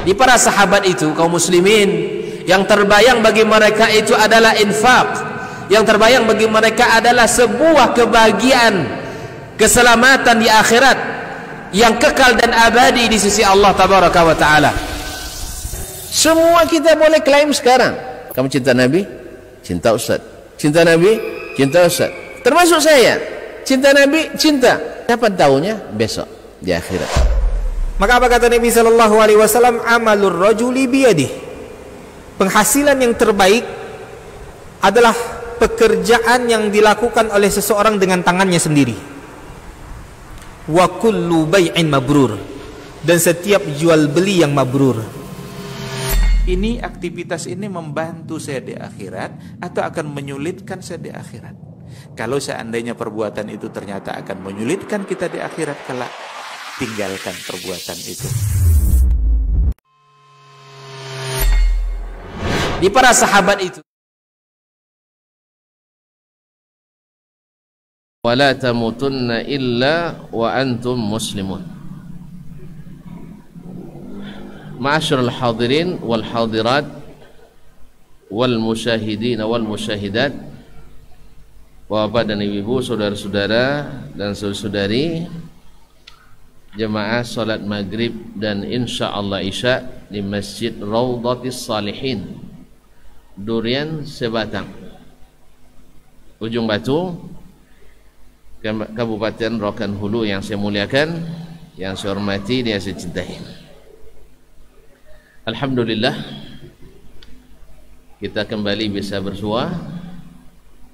Di para sahabat itu, kaum muslimin, yang terbayang bagi mereka itu adalah infak, yang terbayang bagi mereka adalah sebuah kebahagiaan, keselamatan di akhirat yang kekal dan abadi di sisi Allah tabaraka wa taala. Semua kita boleh klaim sekarang, kamu cinta Nabi, cinta Ustaz. Cinta Nabi, cinta Ustaz. Termasuk saya, cinta Nabi, cinta. Dapat tahunya besok di akhirat. Maka apa kata Nabi sallallahu alaihi wasallam? Amalur rajuli biyadihi. Penghasilan yang terbaik adalah pekerjaan yang dilakukan oleh seseorang dengan tangannya sendiri. Wa kullu bai'in mabrur, dan setiap jual beli yang mabrur. Ini aktivitas ini membantu saya di akhirat atau akan menyulitkan saya di akhirat? Kalau seandainya perbuatan itu ternyata akan menyulitkan kita di akhirat kelak, tinggalkan perbuatan itu. Di para sahabat itu, wala tamutunna illa wa antum muslimun. Ma'asyiral hadirin wal hadirat wal musyahidin wal musyahidat, Bapak dan Ibu, saudara-saudara dan saudari, jemaah salat maghrib dan insyaallah isya di Masjid Raudhatis Salihin, Durian Sebatang, Ujung Batu, Kabupaten Rokan Hulu, yang saya muliakan, yang saya hormati, dan saya cintai. Alhamdulillah, kita kembali bisa bersua,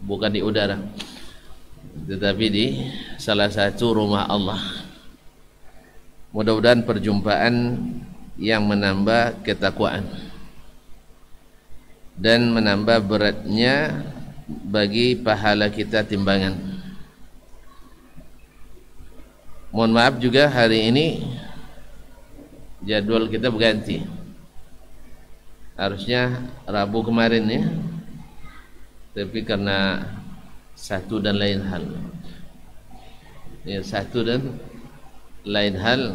bukan di udara, tetapi di salah satu rumah Allah. Mudah-mudahan perjumpaan yang menambah ketakwaan dan menambah beratnya bagi pahala kita timbangan. Mohon maaf juga hari ini jadwal kita berganti. Harusnya Rabu kemarin ya, tapi karena satu dan lain hal,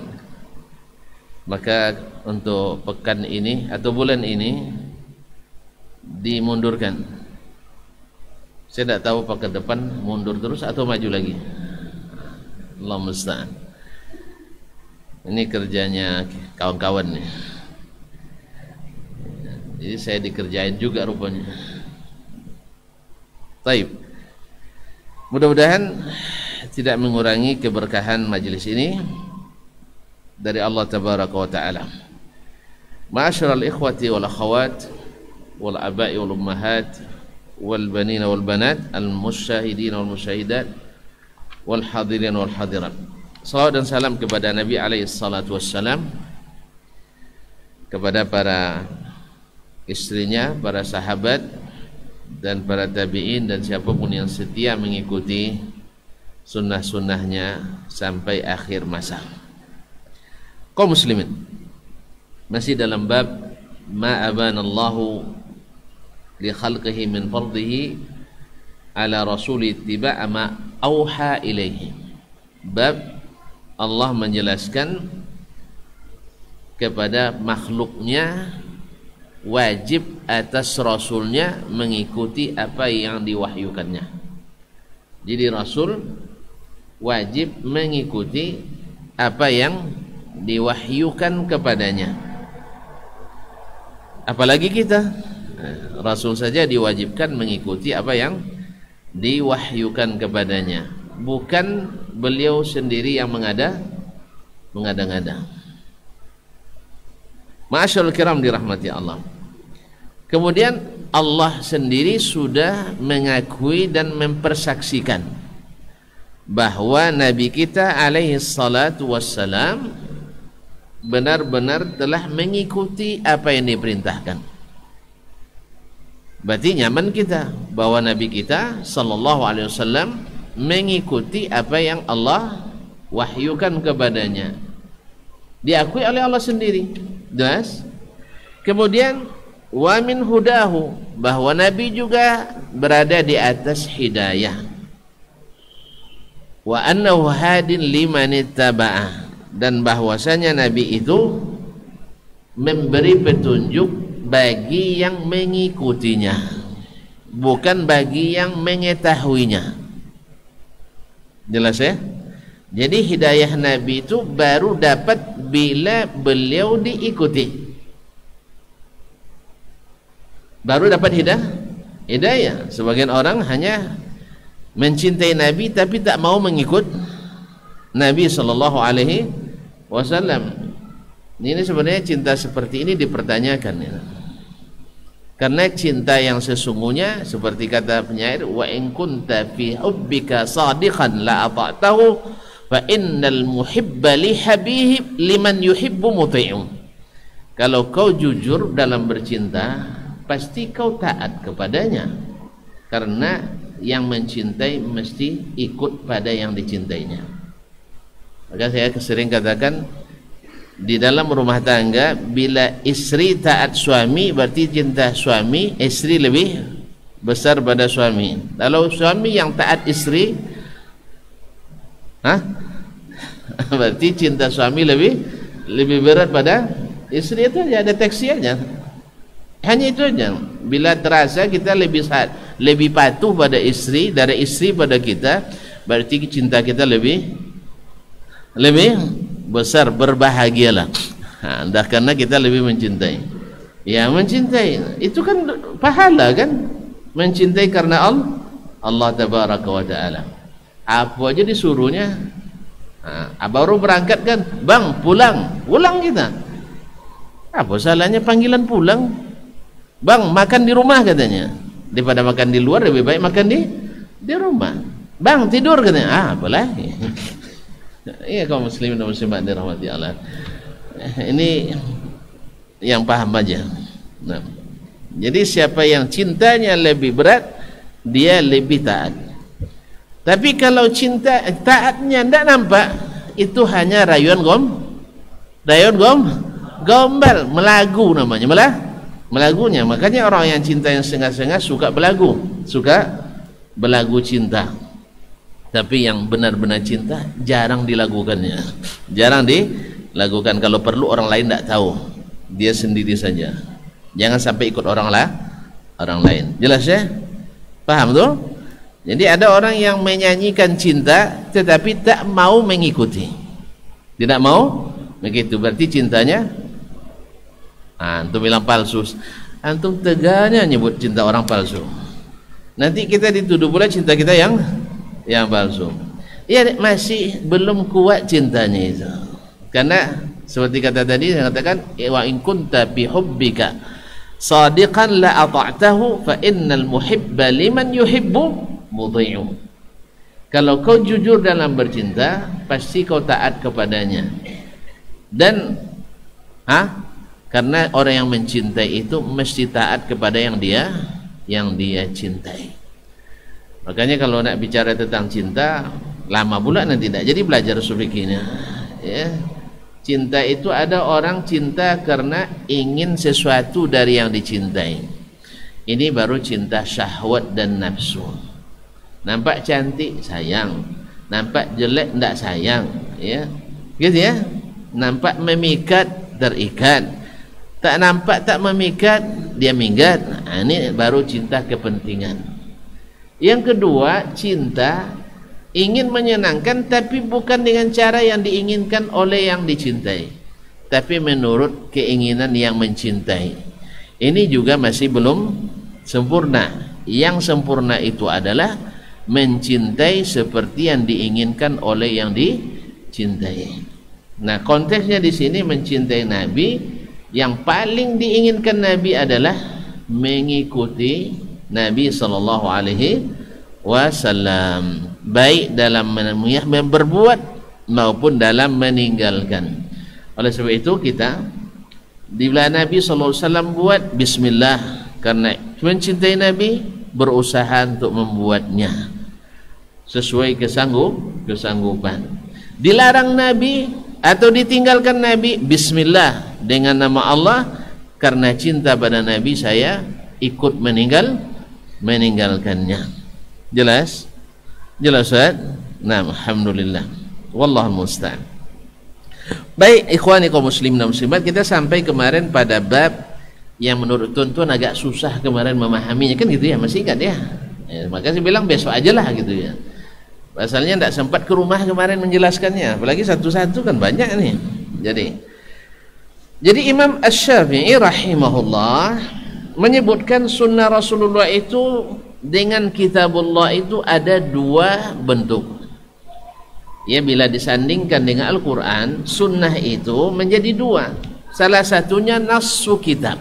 maka untuk pekan ini atau bulan ini dimundurkan. Saya tidak tahu pekan depan mundur terus atau maju lagi. Allah musta'an. Ini kerjanya kawan-kawan nih. Jadi saya dikerjain juga rupanya. Taib. Mudah-mudahan tidak mengurangi keberkahan majelis ini dari Allah tabaraka wa taala. Ma'asyiral ikhwati wal akhawat wal aba'i wal ummahat wal banina wal banat, al musyahidin wal musyahidat, wal hadirin wal hadirat. Salawat dan salam kepada Nabi alaihi salatu wassalam, kepada para istrinya, para sahabat, dan para tabi'in, dan siapapun yang setia mengikuti sunnah-sunnahnya sampai akhir masa. Kaum muslimin, masih dalam bab ma abanallahu li khalqihi min fardhihi ala rasuli ittiba'a ma auha ilaihi. Bab Allah menjelaskan kepada makhluknya wajib atas rasulnya mengikuti apa yang diwahyukannya. Jadi rasul wajib mengikuti apa yang diwahyukan kepadanya. Apalagi kita, rasul saja diwajibkan mengikuti apa yang diwahyukan kepadanya, bukan beliau sendiri yang mengada-ngada. Ma'asyarul kiram dirahmati Allah. Kemudian Allah sendiri sudah mengakui dan mempersaksikan bahwa Nabi kita alaihi salatu wassalam benar-benar telah mengikuti apa yang diperintahkan. Berarti nyaman kita bahwa Nabi kita sallallahu alaihi wasallam mengikuti apa yang Allah wahyukan kepadanya, diakui oleh Allah sendiri. Jelas. Kemudian wa min hudahu, bahwa Nabi juga berada di atas hidayah. Wa annahu hadin liman ittaba'ah, dan bahwasanya Nabi itu memberi petunjuk bagi yang mengikutinya, bukan bagi yang mengetahuinya. Jelas ya? Jadi hidayah Nabi itu baru dapat bila beliau diikuti. Baru dapat hidayah. Sebagian orang hanya mencintai Nabi tapi tak mau mengikut Nabi sallallahu alaihi wasallam. Ini sebenarnya cinta seperti ini dipertanyakan ya. Karena cinta yang sesungguhnya seperti kata penyair, wa in kunta fi hubbika sadiqan la ata'tahu fa innal muhibba li habib liman yuhibbu muti'un. Kalau kau jujur dalam bercinta, pasti kau taat kepadanya, karena yang mencintai mesti ikut pada yang dicintainya. Maka saya sering katakan, di dalam rumah tangga bila istri taat suami berarti cinta suami istri lebih besar pada suami. Kalau suami yang taat istri, berarti cinta suami lebih berat pada istri. Itu aja, ada teksi aja, hanya itu aja. Bila terasa kita lebih patuh pada istri dari istri pada kita, berarti cinta kita lebih besar, berbahagialah. Dah karena kita lebih mencintai. Ya, mencintai itu kan pahala kan? Mencintai karena Allah tabaraka wa taala. Apa aja disuruhnya. Baru berangkat kan, bang pulang kita. Apa salahnya panggilan pulang? Bang makan di rumah katanya. Daripada makan di luar lebih baik makan di rumah. Bang tidur katanya. Apalah. Iya kaum muslimin dan muslimat dirahmati Allah. Ini yang paham aja. Nah, jadi siapa yang cintanya lebih berat, dia lebih taat. Tapi kalau cinta taatnya tidak nampak, itu hanya rayuan gombal, melagu namanya, melagunya. Makanya orang yang cinta yang setengah-setengah suka belagu cinta. Tapi yang benar-benar cinta jarang dilakukannya, jarang dilakukan. Kalau perlu orang lain tidak tahu, dia sendiri saja. Jangan sampai ikut orang lain. Jelas ya? Paham tuh? Jadi ada orang yang menyanyikan cinta tetapi tak mau mengikuti, tidak mau begitu, berarti cintanya antum bilang palsu. Antum teganya nyebut cinta orang palsu, nanti kita dituduh pula cinta kita yang palsu. Ya, masih belum kuat cintanya itu. Karena seperti kata tadi saya katakan, wa in kunta bi hubbika sadiqan la ata'tahu fa innal muhibba liman yuhibbu muti'u. Kalau kau jujur dalam bercinta, pasti kau taat kepadanya. Dan karena orang yang mencintai itu mesti taat kepada yang dia cintai. Makanya kalau nak bicara tentang cinta, lama pula nanti tidak jadi belajar sufikinya. Ya. Cinta itu ada orang cinta karena ingin sesuatu dari yang dicintai. Ini baru cinta syahwat dan nafsu. Nampak cantik sayang, nampak jelek tidak sayang, ya. Gitu ya. Nampak memikat terikat, tak nampak tak memikat dia minggat. Ini baru cinta kepentingan. Yang kedua, cinta ingin menyenangkan tapi bukan dengan cara yang diinginkan oleh yang dicintai, tapi menurut keinginan yang mencintai. Ini juga masih belum sempurna. Yang sempurna itu adalah mencintai seperti yang diinginkan oleh yang dicintai. Nah, konteksnya di sini mencintai Nabi, yang paling diinginkan Nabi adalah mengikuti Nabi sallallahu alaihi wasallam, baik dalam berbuat maupun dalam meninggalkan. Oleh sebab itu kita bila Nabi sallallahu alaihi wasallam buat bismillah, karena mencintai Nabi berusaha untuk membuatnya sesuai kesanggupan. Dilarang Nabi atau ditinggalkan Nabi, bismillah dengan nama Allah, karena cinta pada Nabi saya ikut meninggalkannya. Jelas Ustaz? Nah, alhamdulillah. Wallahu musta'an. Baik, ikhwani kaum muslimin dan muslimat, kita sampai kemarin pada bab yang menurut tuan-tuan agak susah kemarin memahaminya, kan gitu ya, masih ingat ya? Maka saya bilang besok aja lah gitu ya. Pasalnya tidak sempat ke rumah kemarin menjelaskannya, apalagi satu-satu kan banyak nih. Jadi Imam Asy-Syafi'i rahimahullah menyebutkan sunnah Rasulullah itu dengan kitabullah itu ada dua bentuk. Ya, bila disandingkan dengan Al-Quran, sunnah itu menjadi dua. Salah satunya nassu kitab,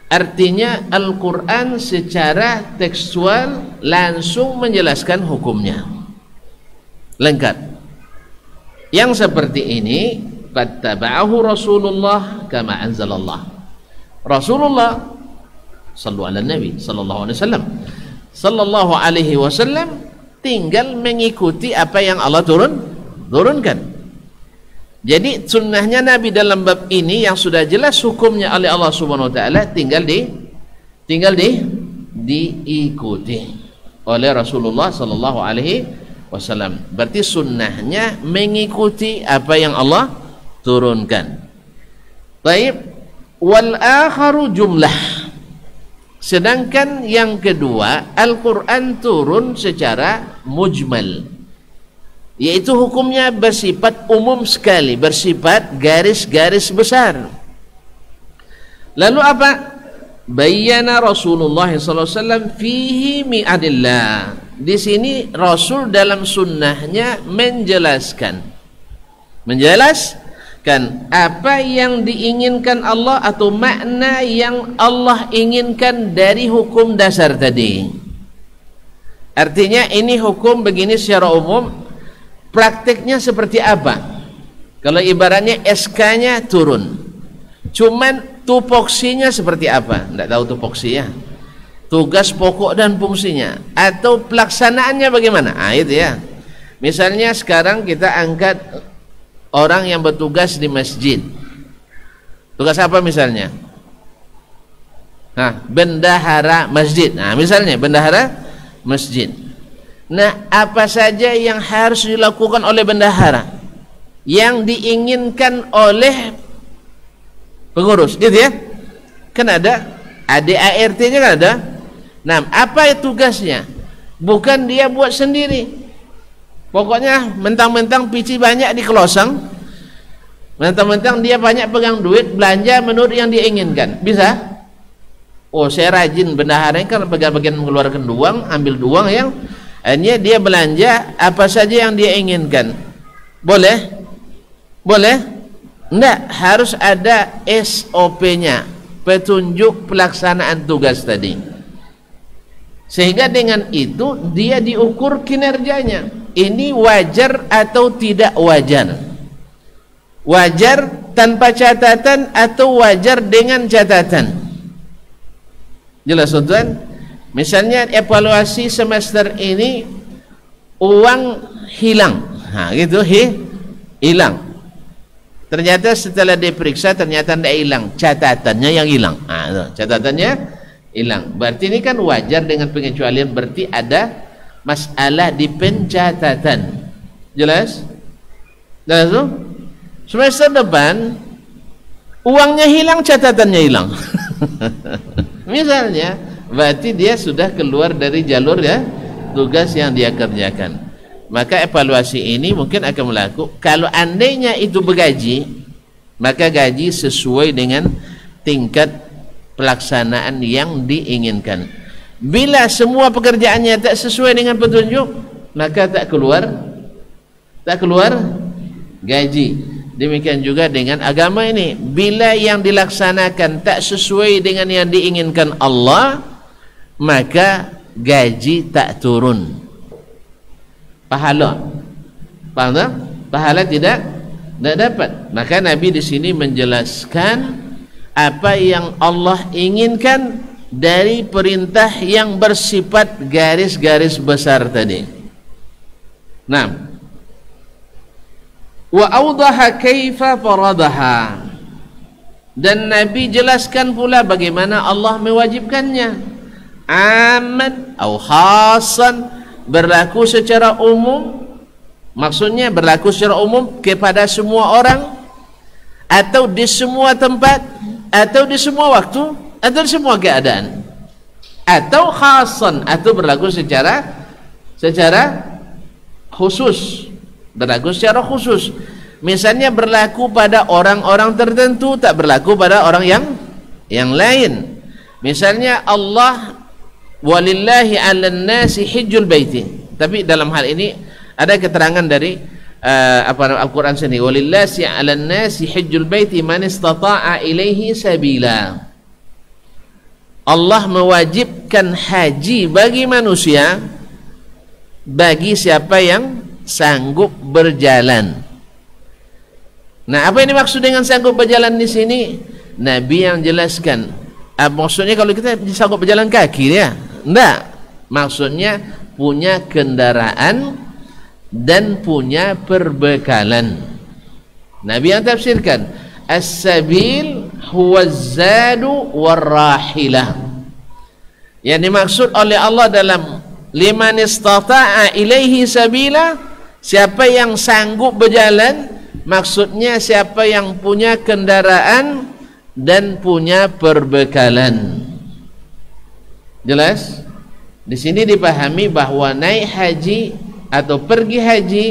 artinya Al-Quran secara tekstual langsung menjelaskan hukumnya lengkap. Yang seperti ini fattaba'ahu Rasulullah kama anzalallah. Rasulullah sallallahu ala nabi sallallahu alaihi wasallam, sallallahu alaihi wasallam tinggal mengikuti apa yang Allah turunkan. Jadi sunnahnya Nabi dalam bab ini yang sudah jelas hukumnya oleh Allah Subhanahu wa taala tinggal diikuti oleh Rasulullah sallallahu alaihi wasallam. Berarti sunnahnya mengikuti apa yang Allah turunkan. Baik, wal akharu jumlah. Sedangkan yang kedua, Al-Quran turun secara mujmal, yaitu hukumnya bersifat umum sekali, bersifat garis-garis besar. Lalu apa? Bayyana Rasulullah SAW fihi mi'adillah. Di sini Rasul dalam sunnahnya menjelaskan apa yang diinginkan Allah atau makna yang Allah inginkan dari hukum dasar tadi. Artinya ini hukum begini secara umum, praktiknya seperti apa? Kalau ibaratnya SK-nya turun, cuman tupoksinya seperti apa? Tidak tahu tupoksi ya, tugas pokok dan fungsinya, atau pelaksanaannya bagaimana? Itu ya. Misalnya sekarang kita angkat orang yang bertugas di masjid. Tugas apa misalnya? Bendahara masjid. Misalnya bendahara masjid. Apa saja yang harus dilakukan oleh bendahara yang diinginkan oleh pengurus, gitu ya? Kan ada ADART-nya kan ada. Apa tugasnya? Bukan dia buat sendiri. Pokoknya mentang-mentang pici banyak di kelosang, mentang-mentang dia banyak pegang duit, belanja menurut yang dia inginkan. Bisa? Oh, saya rajin bendahara kan bagian mengeluarkan uang, ambil uang yang hanya dia belanja apa saja yang dia inginkan. Boleh? Boleh? Enggak, harus ada SOP-nya, petunjuk pelaksanaan tugas tadi. Sehingga dengan itu dia diukur kinerjanya. Ini wajar atau tidak wajar? Wajar tanpa catatan atau wajar dengan catatan? Jelas tuan? Misalnya evaluasi semester ini uang hilang, gitu hilang. Ternyata setelah diperiksa ternyata tidak hilang, catatannya yang hilang. Catatannya hilang. Berarti ini kan wajar dengan pengecualian, berarti ada masalah di pencatatan. Jelas? Jelas tuh? Semester depan uangnya hilang, catatannya hilang. Misalnya, berarti dia sudah keluar dari jalur ya tugas yang dia kerjakan. Maka evaluasi ini mungkin akan melakukan, kalau andainya itu bergaji, maka gaji sesuai dengan tingkat pelaksanaan yang diinginkan. Bila semua pekerjaannya tak sesuai dengan petunjuk, maka tak keluar gaji. Demikian juga dengan agama ini, bila yang dilaksanakan tak sesuai dengan yang diinginkan Allah, maka gaji tak turun. Pahala tidak dapat. Maka Nabi di sini menjelaskan apa yang Allah inginkan dari perintah yang bersifat garis-garis besar tadi. Wa awdaha kaifa faradaha, dan Nabi jelaskan pula bagaimana Allah mewajibkannya. Amman atau khasan, berlaku secara umum Maksudnya berlaku secara umum kepada semua orang, atau di semua tempat, atau di semua waktu, atau di semua keadaan, atau khasan, atau berlaku secara khusus, berlaku secara khusus. Misalnya berlaku pada orang-orang tertentu, tak berlaku pada orang yang lain. Misalnya Allah, walillahi 'alan nasi hijjul baiti, tapi dalam hal ini ada keterangan dari Al-Quran sendiri, walillahi 'alan nasi hijjul baiti man istata'a ilaihi sabila. Allah mewajibkan haji bagi manusia bagi siapa yang sanggup berjalan. Nah, apa yang dimaksud dengan sanggup berjalan di sini? Nabi yang jelaskan. Maksudnya kalau kita sanggup berjalan kaki ya? Enggak. Maksudnya punya kendaraan dan punya perbekalan. Nabi yang tafsirkan, as-sabil huwa az-zadu war-rahilah. Yang dimaksud oleh Allah dalam liman istata'a ilaihi sabila, siapa yang sanggup berjalan, maksudnya siapa yang punya kendaraan dan punya perbekalan. Jelas? Di sini dipahami bahwa naik haji atau pergi haji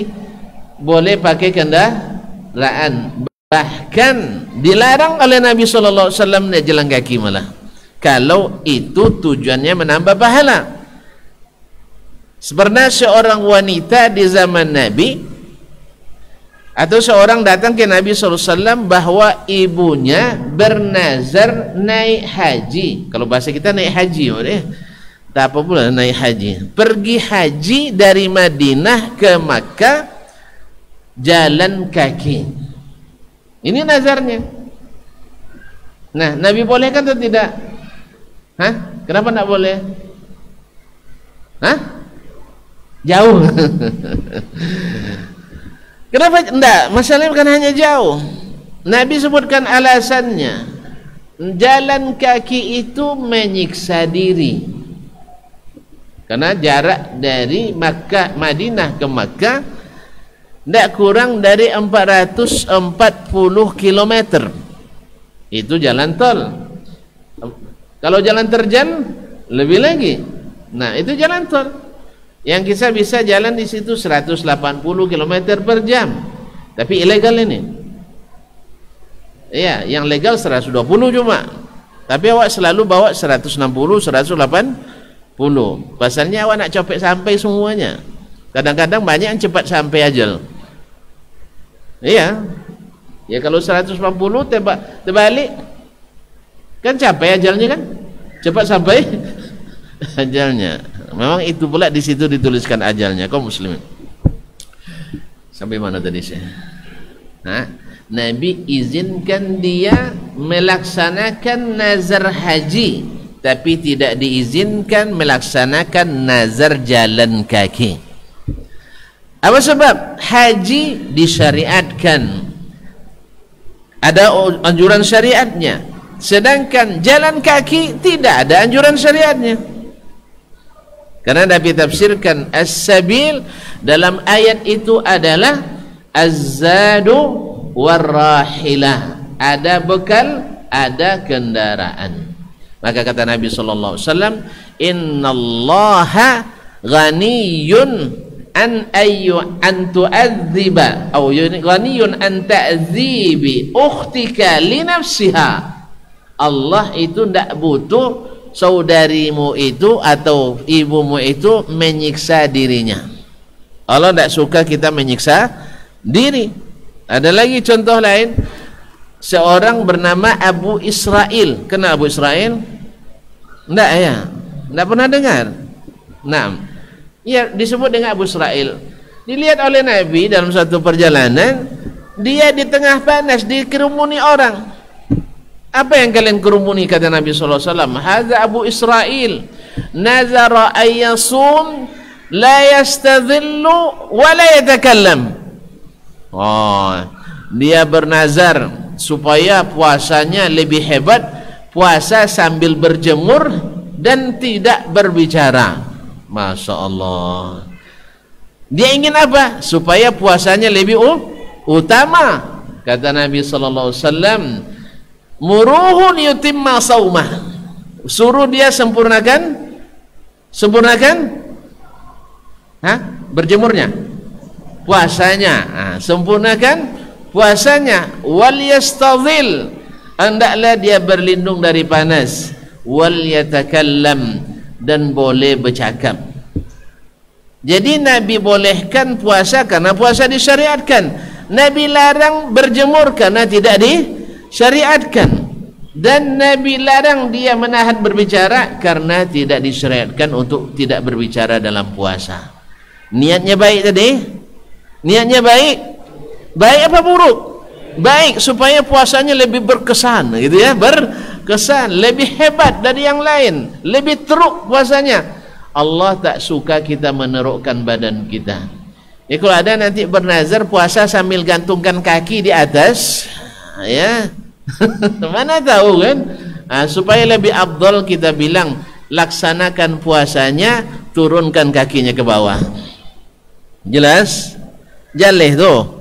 boleh pakai kendaraan, bahkan dilarang oleh Nabi SAW naik jalan kaki malah, kalau itu tujuannya menambah pahala. Seperti seorang wanita di zaman Nabi, atau seorang datang ke Nabi SAW bahwa ibunya bernazar naik haji. Kalau bahasa kita naik haji, tak apa pula naik haji, pergi haji dari Madinah ke Makkah jalan kaki. Ini nazarnya. Nah, Nabi bolehkan atau tidak? Kenapa tidak boleh? Jauh. Kenapa tidak? Masalahnya bukan hanya jauh. Nabi sebutkan alasannya. Jalan kaki itu menyiksa diri. Karena jarak dari Madinah ke Makkah tidak kurang dari 440 km. Itu jalan tol. Kalau jalan terjal lebih lagi. Nah, itu jalan tol. Yang kita bisa jalan di situ 180 km per jam. Tapi ilegal ini. Iya, yang legal 120 cuma. Tapi awak selalu bawa 160, 180. Pasalnya awak nak copek sampai semuanya. Kadang-kadang banyak yang cepat sampai ajal. Iya. Ya kalau 140 terbalik kan capai ajalnya kan? Cepat sampai ajalnya. Memang itu pula di situ dituliskan ajalnya kaum muslimin. Sampai mana tadi saya? Nabi izinkan dia melaksanakan nazar haji, tapi tidak diizinkan melaksanakan nazar jalan kaki. Apa sebab? Haji disyariatkan, ada anjuran syariatnya, sedangkan jalan kaki tidak ada anjuran syariatnya. Karena Nabi tafsirkan as-sabil dalam ayat itu adalah az-zadu war-rahilah, ada bekal, ada kendaraan. Maka kata Nabi SAW, innallaha ghaniyun an tu'adziba atau ghaniyun an ta'dzibi ukhtika li nafsiha. Allah itu tidak butuh saudarimu itu atau ibumu itu menyiksa dirinya. Allah tidak suka kita menyiksa diri. Ada lagi contoh lain, seorang bernama Abu Israel. Kenal Abu Israel? Enggak ya? Enggak pernah dengar? Nah, ya disebut dengan Abu Israel. Dilihat oleh Nabi dalam satu perjalanan, dia di tengah panas dikerumuni orang. Apa yang kalian kerumuni, kata Nabi SAW? Hadza Abu Israel nazara ayyasum la yastadhillu wa la yatakallam. Dia bernazar supaya puasanya lebih hebat, puasa sambil berjemur dan tidak berbicara. Masya Allah. Dia ingin apa? Supaya puasanya lebih utama. Kata Nabi sallallahu alaihi wasallam, muruhu liyutimma saumah. Suruh dia sempurnakan berjemurnya, puasanya. Sempurnakan puasanya. Wal yastadhil, hendaklah dia berlindung dari panas. Wal yatakallam, dan boleh bercakap. Jadi Nabi bolehkan puasa karena puasa disyariatkan. Nabi larang berjemur karena tidak disyariatkan. Dan Nabi larang dia menahan berbicara karena tidak disyariatkan untuk tidak berbicara dalam puasa. Niatnya baik tadi? Niatnya baik? Baik apa buruk? Baik, supaya puasanya lebih berkesan, gitu ya, berkesan, lebih hebat dari yang lain, lebih teruk puasanya. Allah tak suka kita menerukkan badan kita. Ya, kalau ada nanti bernazar puasa sambil gantungkan kaki di atas, ya mana tahu kan? Supaya lebih afdal kita bilang laksanakan puasanya, turunkan kakinya ke bawah. Jelas? Jaleh tuh.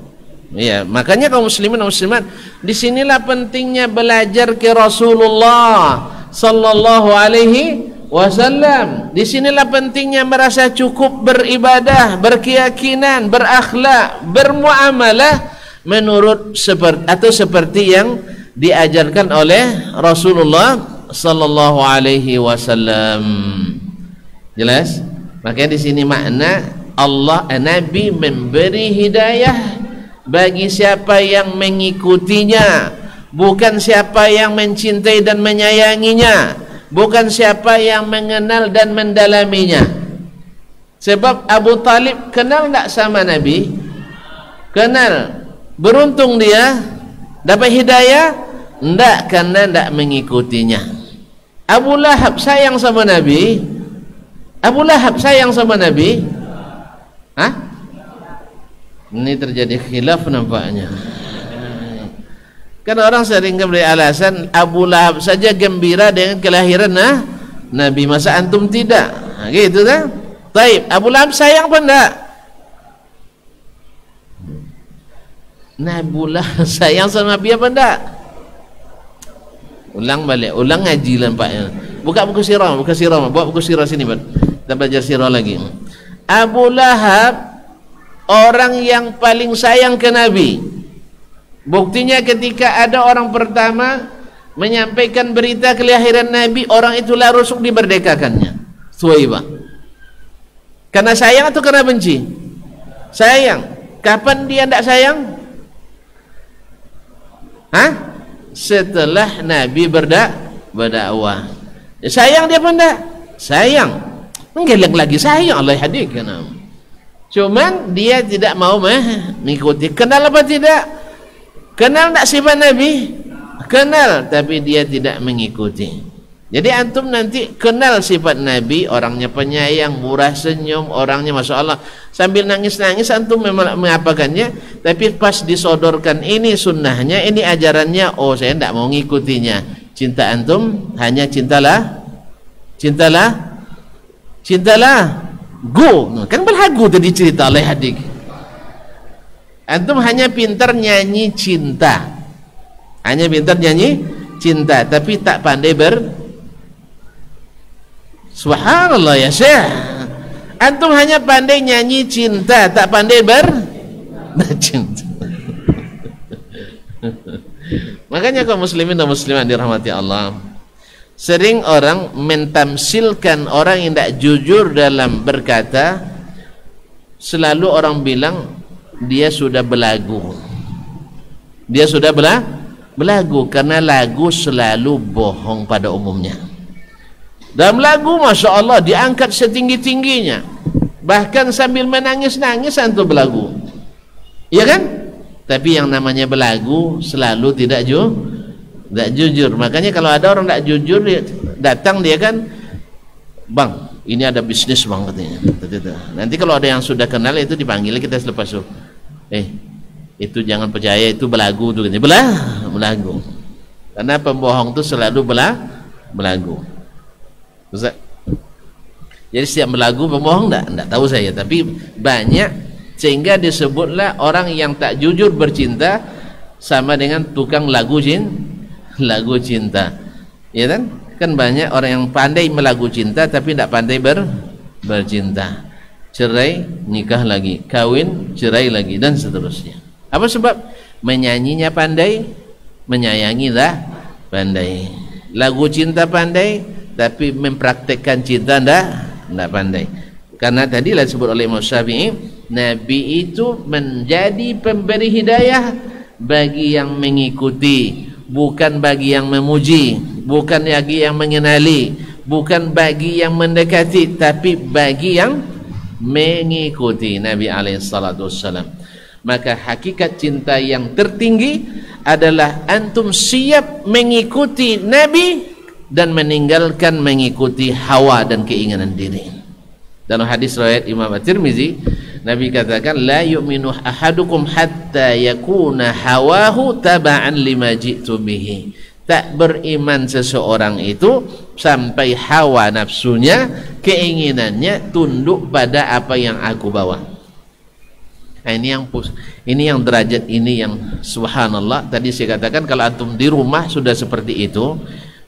Ya, makanya kaum muslimin dan muslimat, disinilah pentingnya belajar ke Rasulullah sallallahu alaihi wasallam. Disinilah pentingnya merasa cukup beribadah, berkeyakinan, berakhlak, bermuamalah menurut seperti yang diajarkan oleh Rasulullah sallallahu alaihi wasallam. Jelas? Makanya di sini makna Nabi memberi hidayah bagi siapa yang mengikutinya, bukan siapa yang mencintai dan menyayanginya, bukan siapa yang mengenal dan mendalaminya. Sebab Abu Talib kenal tak sama Nabi? Kenal. Beruntung dia dapat hidayah? Tidak, karena tidak mengikutinya. Abu Lahab sayang sama Nabi? Abu Lahab sayang sama Nabi? Hah? Ini terjadi khilaf nampaknya. Kan orang sering memberi alasan Abu Lahab saja gembira dengan kelahiran Nabi, masa antum tidak? Gitu kan? Taib, Abu Lahab sayang apa enggak? Abu Lahab sayang sama Nabi apa enggak? Ulang balik, ulang ngaji nampaknya. Buka buku sirah, bawa buku sirah sini, Bang. Kita belajar sirah lagi. Abu Lahab orang yang paling sayang ke Nabi. Buktinya ketika ada orang pertama menyampaikan berita kelahiran Nabi, orang itu langsung dimerdekakannya. Suwaibah. Karena sayang atau karena benci? Sayang. Kapan dia tidak sayang? Hah? Setelah Nabi berdakwah. Sayang dia apa enggak? Sayang. Menggeleng lagi sayang, Allah hadir kan. Cuman dia tidak mau mengikuti. Kenal apa tidak? Kenal tak sifat Nabi? Kenal, tapi dia tidak mengikuti. Jadi antum nanti kenal sifat Nabi, orangnya penyayang, murah senyum, orangnya Masya Allah, sambil nangis-nangis antum mengapakannya, tapi pas disodorkan ini sunnahnya, ini ajarannya, oh saya tidak mau ngikutinya. Cinta antum hanya cintalah go, kan berlagu tadi cerita oleh hadik. Antum hanya pintar nyanyi cinta, tapi tak pandai subhanallah ya Syekh. Antum hanya pandai nyanyi cinta, tak pandai bercinta. Makanya kaum muslimin dan muslimat dirahmati Allah, sering orang mentamsilkan orang yang tidak jujur dalam berkata, selalu orang bilang dia sudah belagu. Dia sudah belagu karena lagu selalu bohong pada umumnya. Dalam lagu Masya Allah diangkat setinggi-tingginya, bahkan sambil menangis-nangis antum belagu, iya kan? Tapi yang namanya belagu selalu tidak jujur. Makanya kalau ada orang tidak jujur, dia datang, dia kan, bang ini ada bisnis bang katanya. Nanti kalau ada yang sudah kenal itu dipanggil, kita selepas itu, itu jangan percaya, itu belagu tuh, belagu. Karena pembohong itu selalu belagu. Jadi setiap berlagu pembohong enggak tahu saya, tapi banyak, sehingga disebutlah orang yang tak jujur bercinta sama dengan tukang lagu cinta. Ya kan? Kan banyak orang yang pandai melagu cinta tapi tidak pandai bercinta. Cerai, nikah lagi, kawin, cerai lagi, dan seterusnya. Apa sebab? Menyanyinya pandai, menyayangi pandai. Lagu cinta pandai, tapi mempraktekkan cinta tidak pandai. Karena tadilah disebut oleh Imam Syafi'i, Nabi itu menjadi pemberi hidayah bagi yang mengikuti, bukan bagi yang memuji, bukan bagi yang mengenali, bukan bagi yang mendekati, tapi bagi yang mengikuti Nabi SAW. Maka hakikat cinta yang tertinggi adalah antum siap mengikuti Nabi dan meninggalkan mengikuti hawa dan keinginan diri. Dalam hadis riwayat Imam At-Tirmizi, Nabi katakan, la yu'minu ahadukum hatta yakuna hawahu taba'an lima ji'tu bihi. Tak beriman seseorang itu sampai hawa nafsunya, keinginannya tunduk pada apa yang aku bawa. Nah, ini yang derajat ini yang subhanallah. Tadi saya katakan kalau antum di rumah sudah seperti itu,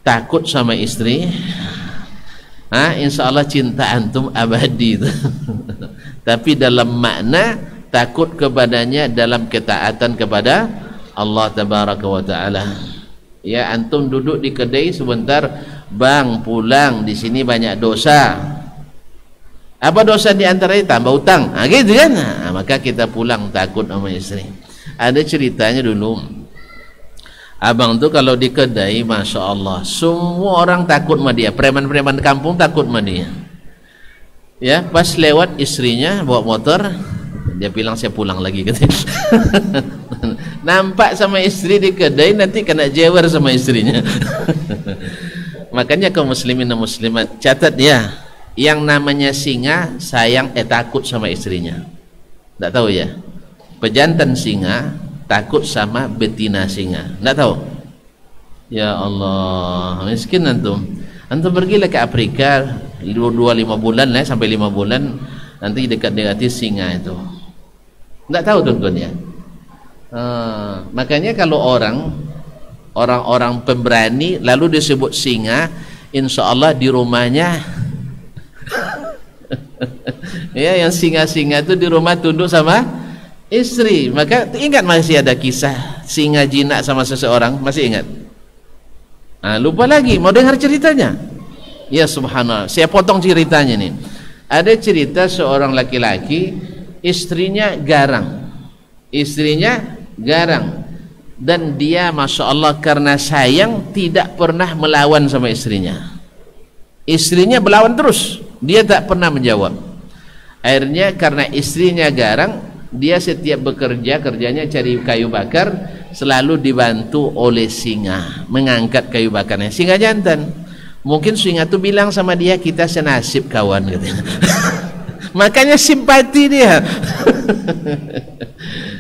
takut sama istri, insya Allah cinta antum abadi. Tapi dalam makna takut kepadanya dalam ketaatan kepada Allah tabaraka wa taala. Ya, antum duduk di kedai sebentar, bang pulang, di sini banyak dosa. Apa dosa di antaranya? Tambah utang. Gitu kan? Maka kita pulang takut sama istri. Ada ceritanya dulu. Abang tuh kalau di kedai, masya Allah, semua orang takut sama dia. Preman-preman kampung takut sama dia. Ya, pas lewat istrinya bawa motor, dia bilang saya pulang lagi katanya. Nampak sama istri di kedai, nanti kena jewer sama istrinya. Makanya kaum muslimin dan muslimat, catat ya, yang namanya singa sayang takut sama istrinya. Tidak tahu ya? Pejantan singa takut sama betina singa. Tidak tahu? Ya Allah, miskin antum. Antum pergilah ke Afrika 2-5 bulan lah, sampai 5 bulan, nanti dekat-dekati singa itu. Tidak tahu tuan-tuan ya? Makanya kalau orang-orang pemberani lalu disebut singa, insya Allah di rumahnya ya, yang singa-singa itu di rumah tunduk sama istri. Maka ingat, masih ada kisah singa jinak sama seseorang, masih ingat? Lupa lagi, mau dengar ceritanya? Ya subhanallah, saya potong ceritanya nih. Ada cerita seorang laki-laki, istrinya garang, dan dia masya Allah karena sayang tidak pernah melawan sama istrinya. Istrinya berlawan terus, dia tak pernah menjawab. Akhirnya karena istrinya garang, dia setiap bekerja, kerjanya cari kayu bakar, selalu dibantu oleh singa mengangkat kayu bakarnya. Singa jantan. Mungkin singa itu bilang sama dia, kita senasib kawan katanya. Makanya simpati dia.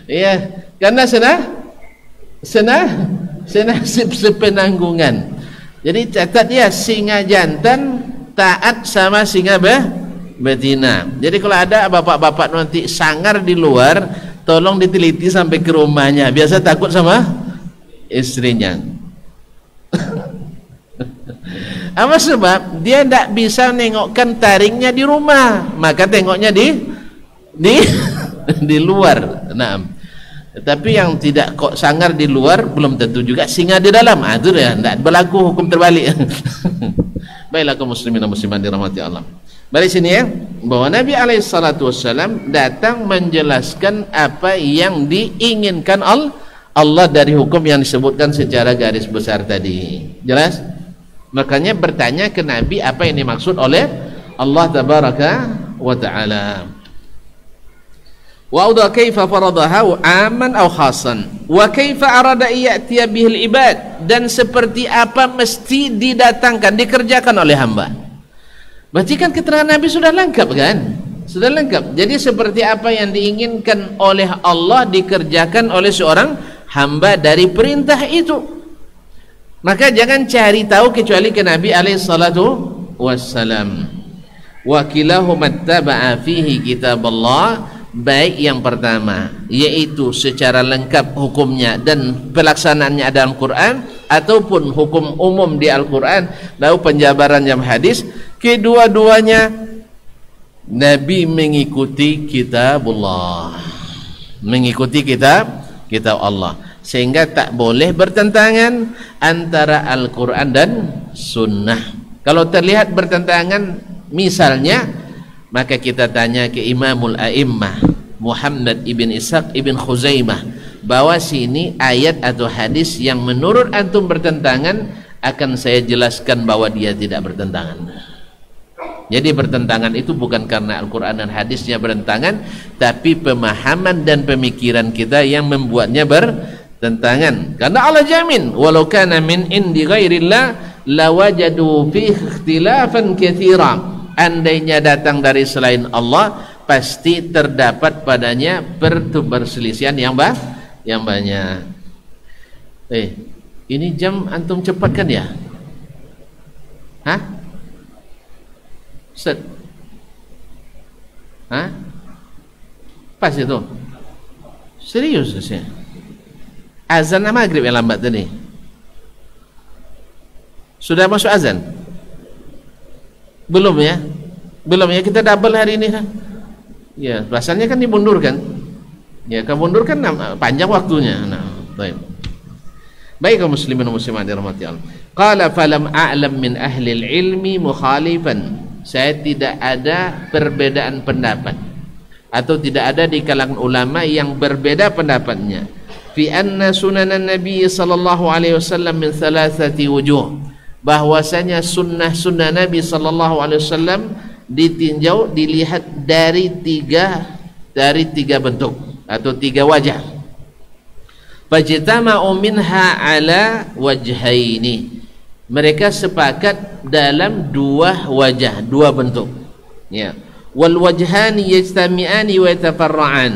Ya, karena senasib sepenanggungan. Jadi catat ya, singa jantan taat sama singa betina. Jadi kalau ada bapak-bapak nanti sangar di luar, tolong diteliti sampai ke rumahnya. Biasa takut sama istrinya. Apa sebab? Dia tidak bisa nengokkan taringnya di rumah, maka tengoknya di luar. Nah, tapi yang tidak kok sangar di luar belum tentu juga singa di dalam. Itu ya, tidak berlaku hukum terbalik. Baiklah kaum muslimin dan muslimat dirahmati Allah. Balik sini ya, bahwa Nabi SAW datang menjelaskan apa yang diinginkan Allah dari hukum yang disebutkan secara garis besar tadi. Jelas? Makanya bertanya ke Nabi apa yang dimaksud oleh Allah tabaraka wa ta'ala. Wa auda kaifa faradaha aman aw khasan wa kaifa arada ya'tiya bihil ibad, dan seperti apa mesti didatangkan, dikerjakan oleh hamba. Berarti kan keterangan Nabi sudah lengkap kan? Sudah lengkap. Jadi seperti apa yang diinginkan oleh Allah dikerjakan oleh seorang hamba dari perintah itu. Maka jangan cari tahu kecuali ke Nabi alaihissalatu wassalam. wa kilahuma taba'a fihi kitaballah, baik yang pertama yaitu secara lengkap hukumnya dan pelaksanaannya dalam Quran ataupun hukum umum di Al-Quran lalu penjabaran dalam hadis, kedua-duanya Nabi mengikuti kitabullah, mengikuti kitab Allah, sehingga tak boleh bertentangan antara Al-Quran dan Sunnah. Kalau terlihat bertentangan misalnya, maka kita tanya ke Imamul A'immah Muhammad ibn Ishaq ibn Khuzaimah, bahwa sini ayat atau hadis yang menurut antum bertentangan, akan saya jelaskan bahwa dia tidak bertentangan. Jadi bertentangan itu bukan karena Al-Quran dan hadisnya bertentangan, tapi pemahaman dan pemikiran kita yang membuatnya bertentangan. Karena Allah jamin, walau kana min indi ghairillah lawajadu fi ikhtilafan katsira. Andainya datang dari selain Allah, pasti terdapat padanya perselisihan yang banyak. Ini jam antum cepatkan ya? Hah? Set. Hah? Pas itu? Serius sih? Azan maghrib yang lambat tadi. Sudah masuk azan? Belum ya? Belum ya, kita double hari ini kan? Ya, pasalnya kan dimundurkan. Ya, kemundurkan panjang waktunya. Nah, baik. Baik kaum muslimin dan muslimat dirahmati Allah. Qala falam a'lam min ahli ilmi mukhalifan. Saya tidak ada perbedaan pendapat atau tidak ada di kalangan ulama yang berbeda pendapatnya fi anna sunanan nabi sallallahu alaihi wasallam min thalathati wujuh, bahwasanya sunnah Nabi sallallahu alaihi wasallam ditinjau, dilihat dari tiga bentuk atau tiga wajah. Fajtama'u minha ala wajhaini, mereka sepakat dalam dua wajah, dua bentuk ya. Wal wajhani yajtami'ani wa yatafarra'an,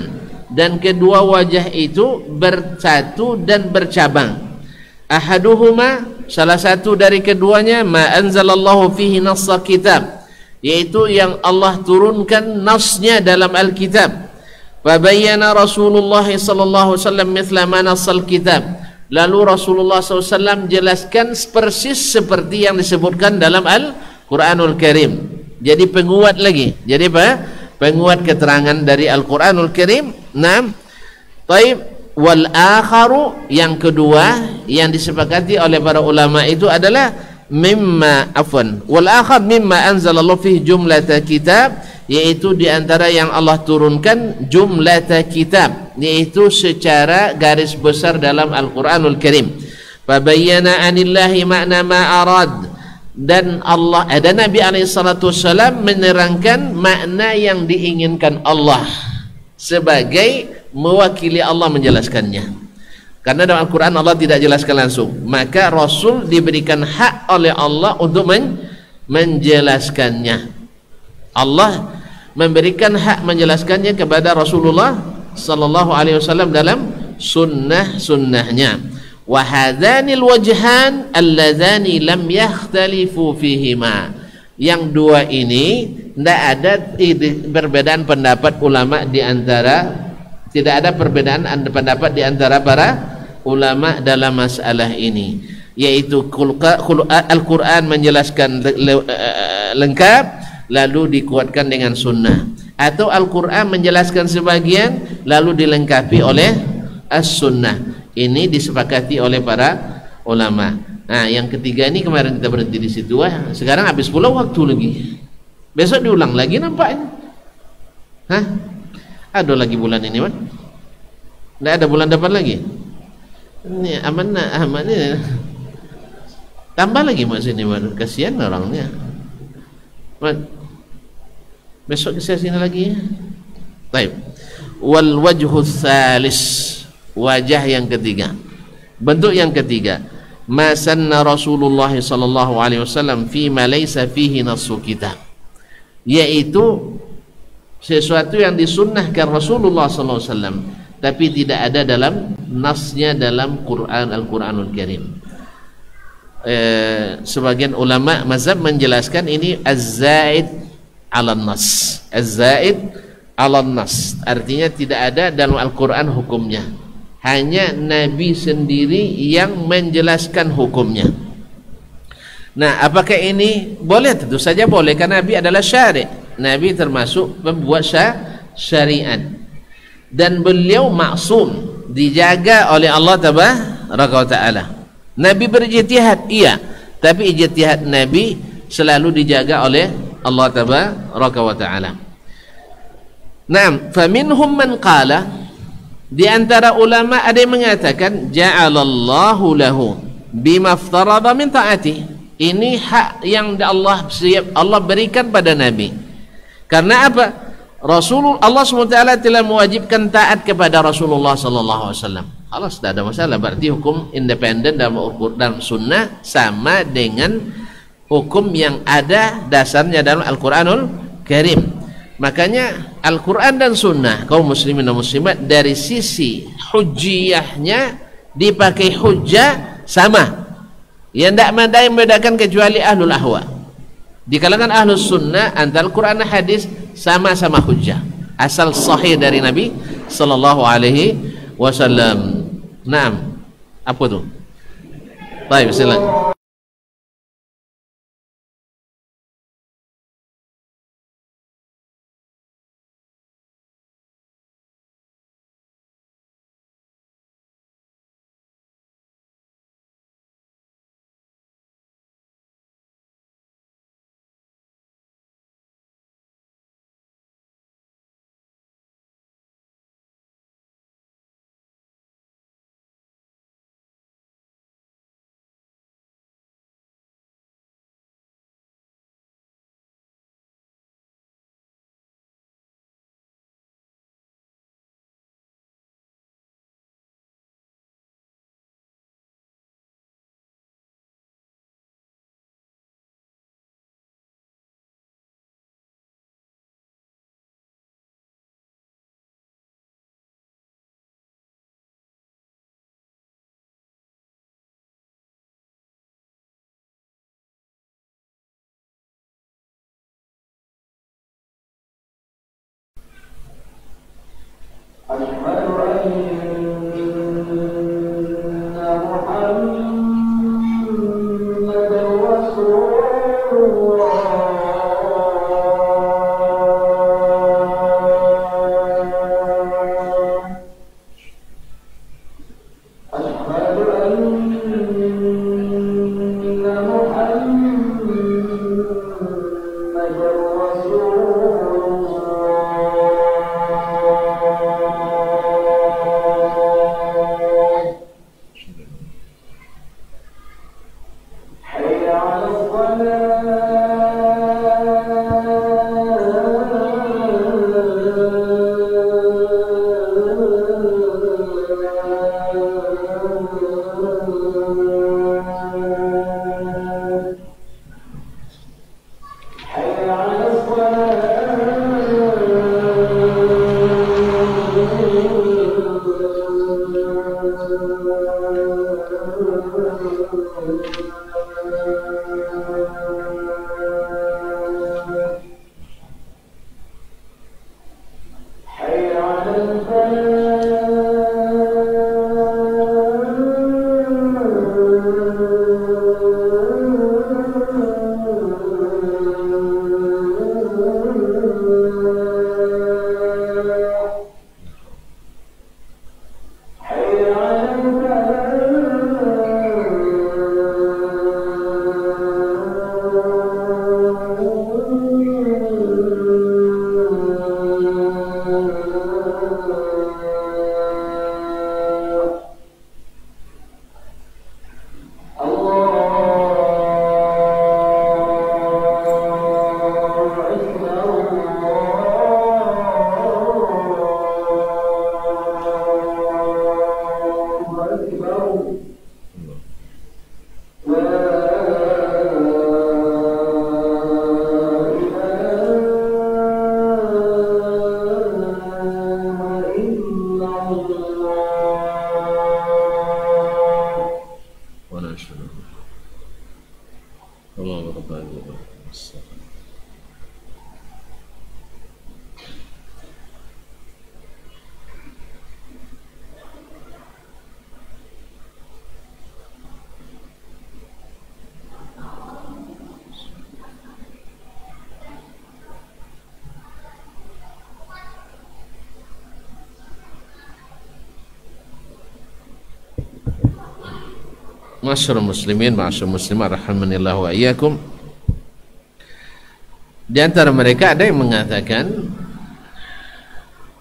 dan kedua wajah itu bersatu dan bercabang. Ahaduhuma, salah satu dari keduanya, ma anzalallahu fihi nassa kitab, yaitu yang Allah turunkan nasnya dalam Alkitab. Fabayyana Rasulullah sallallahu alaihi wasallam mithla ma nassal kitab, lalu Rasulullah SAW jelaskan persis seperti yang disebutkan dalam Al-Quranul Karim. Jadi penguat lagi. Jadi apa? Penguat keterangan dari Al-Quranul Karim. Nah, taib. Wal akharu, yang kedua yang disepakati oleh para ulama itu adalah wal akhar mimma anzalallahu fihi jumlata kitab, yaitu diantara yang Allah turunkan jumlata kitab, yaitu secara garis besar dalam Al-Quranul Karim. Fabayyana anillahi makna ma arad, dan Allah dan Nabi SAW menerangkan makna yang diinginkan Allah sebagai mewakili Allah menjelaskannya. Karena dalam Al-Quran Allah tidak jelaskan langsung, maka Rasul diberikan hak oleh Allah untuk menjelaskannya. Allah memberikan hak menjelaskannya kepada Rasulullah sallallahu alaihi wasallam dalam sunnah-sunnahnya. Wa hadhanil wajhan alladzani lam yakhtalifu fihima, yang dua ini tidak ada perbedaan pendapat ulama di antara, tidak ada perbedaan pendapat di antara para ulama dalam masalah ini, yaitu Al-Quran menjelaskan lengkap lalu dikuatkan dengan sunnah, atau Al-Quran menjelaskan sebagian lalu dilengkapi oleh as-sunnah. Ini disepakati oleh para ulama. Nah, yang ketiga ini kemarin kita berhenti di situ. Sekarang habis pula waktu lagi. Besok diulang lagi nampaknya. Hah? Ada lagi bulan ini, Wan? Tidak ada bulan depan lagi. Ini amanah ini. Tambah lagi mas ini, Wan. Kasihan orangnya. Wan. Besok saya sini lagi ya. Baik. Wal wajhu tsalis, wajah yang ketiga, bentuk yang ketiga, ma sanna Rasulullah sallallahu alaihi wasallam fi ma laysa fihi nassu kitab, yaitu sesuatu yang disunnahkan Rasulullah sallallahu alaihi wasallam tapi tidak ada dalam nasnya dalam Quran, Al-Quranul Karim. Sebagian ulama mazhab menjelaskan ini az-zaid 'alan nas. Az-zaid 'alan nas. Artinya tidak ada dalam Al-Qur'an hukumnya. Hanya Nabi sendiri yang menjelaskan hukumnya. Nah, apakah ini boleh? Tentu saja boleh, karena Nabi adalah syari'. Nabi termasuk pembuat syariat. Dan beliau maksum, dijaga oleh Allah tabaraka wa taala. Nabi berijtihad, iya, tapi ijtihad Nabi selalu dijaga oleh Allah tabaraka wa taala. Naam, faminhum man qala, di antara ulama ada yang mengatakan ja'alallahu lahu bima aftarada min ta'ati. Ini hak yang Allah berikan pada Nabi. Karena apa? Allah SWT telah mewajibkan taat kepada Rasulullah SAW. Allah sudah ada masalah. Berarti hukum independen dalam sunnah sama dengan hukum yang ada dasarnya dalam Al-Quranul Karim. Makanya Al-Quran dan Sunnah kaum muslimin dan muslimat dari sisi hujjiyahnya dipakai hujjah sama. Yang tidak ada yang membedakan kecuali ahlul ahwa. Di kalangan ahlus sunnah antara Al-Quran dan hadis sama-sama hujjah. Asal sahih dari Nabi sallallahu alaihi wasallam. Naam. Apa tu? Baik, silakan. Masyarul muslimin, masyarul muslimat, rahimanillah wa iyyakum. Di antara mereka ada yang mengatakan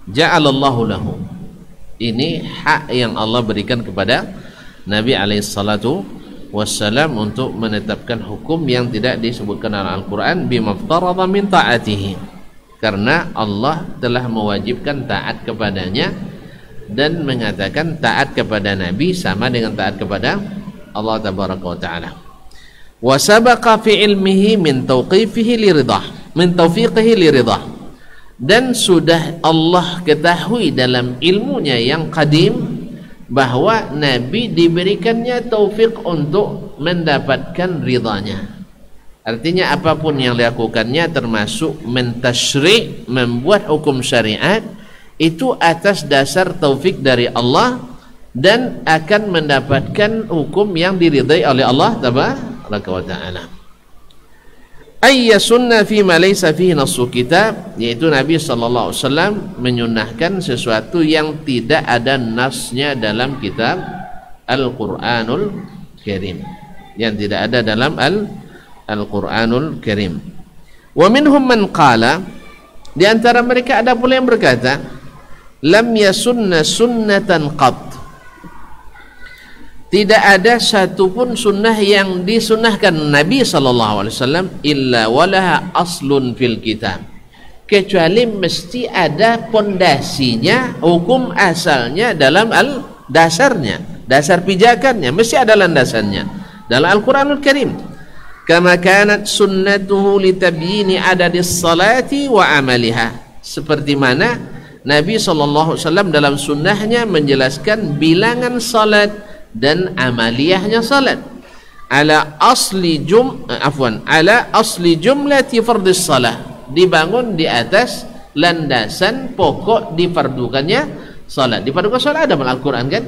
ja'alallahu lahu, ini hak yang Allah berikan kepada Nabi alaihi salatu wassalam untuk menetapkan hukum yang tidak disebutkan dalam Al-Quran, bimaftarada min ta'atihi, karena Allah telah mewajibkan taat kepadanya dan mengatakan taat kepada Nabi sama dengan taat kepada Allah tabaraka wa ta'ala. Wa sabaqa fi ilmihi min tawqifihi liridah, min taufiqihi liridah, dan sudah Allah ketahui dalam ilmunya yang qadim bahwa Nabi diberikannya taufik untuk mendapatkan ridhanya. Artinya apapun yang dilakukannya termasuk mentashri', membuat hukum syariat, itu atas dasar taufik dari Allah dan akan mendapatkan hukum yang diridai oleh Allah tabaraka wa ta'ala. Ayya sunnah fi ma laysa fihi nassu kitab, yaitu Nabi sallallahu alaihi wasallam menyunnahkan sesuatu yang tidak ada nasnya dalam kitab Al-Qur'anul Karim, yang tidak ada dalam Al-Qur'anul Karim. Wa minhum man qala, di antara mereka ada pula yang berkata, lam yasunna sunnatan qat, tidak ada satupun sunnah yang disunnahkan Nabi SAW illa walaha aslun fil kitab, kecuali mesti ada pondasinya, hukum asalnya dalam dasarnya, dasar pijakannya mesti ada landasannya dalam Al-Quranul Karim. Kama kanat sunnatuhu litabyini adadis salati wa amaliha, seperti mana Nabi SAW dalam sunnahnya menjelaskan bilangan salat dan amaliyahnya salat, ala asli jumlati fardhis salah, dibangun di atas landasan pokok difardukannya salat. Difardukan salat ada dalam Al-Quran kan?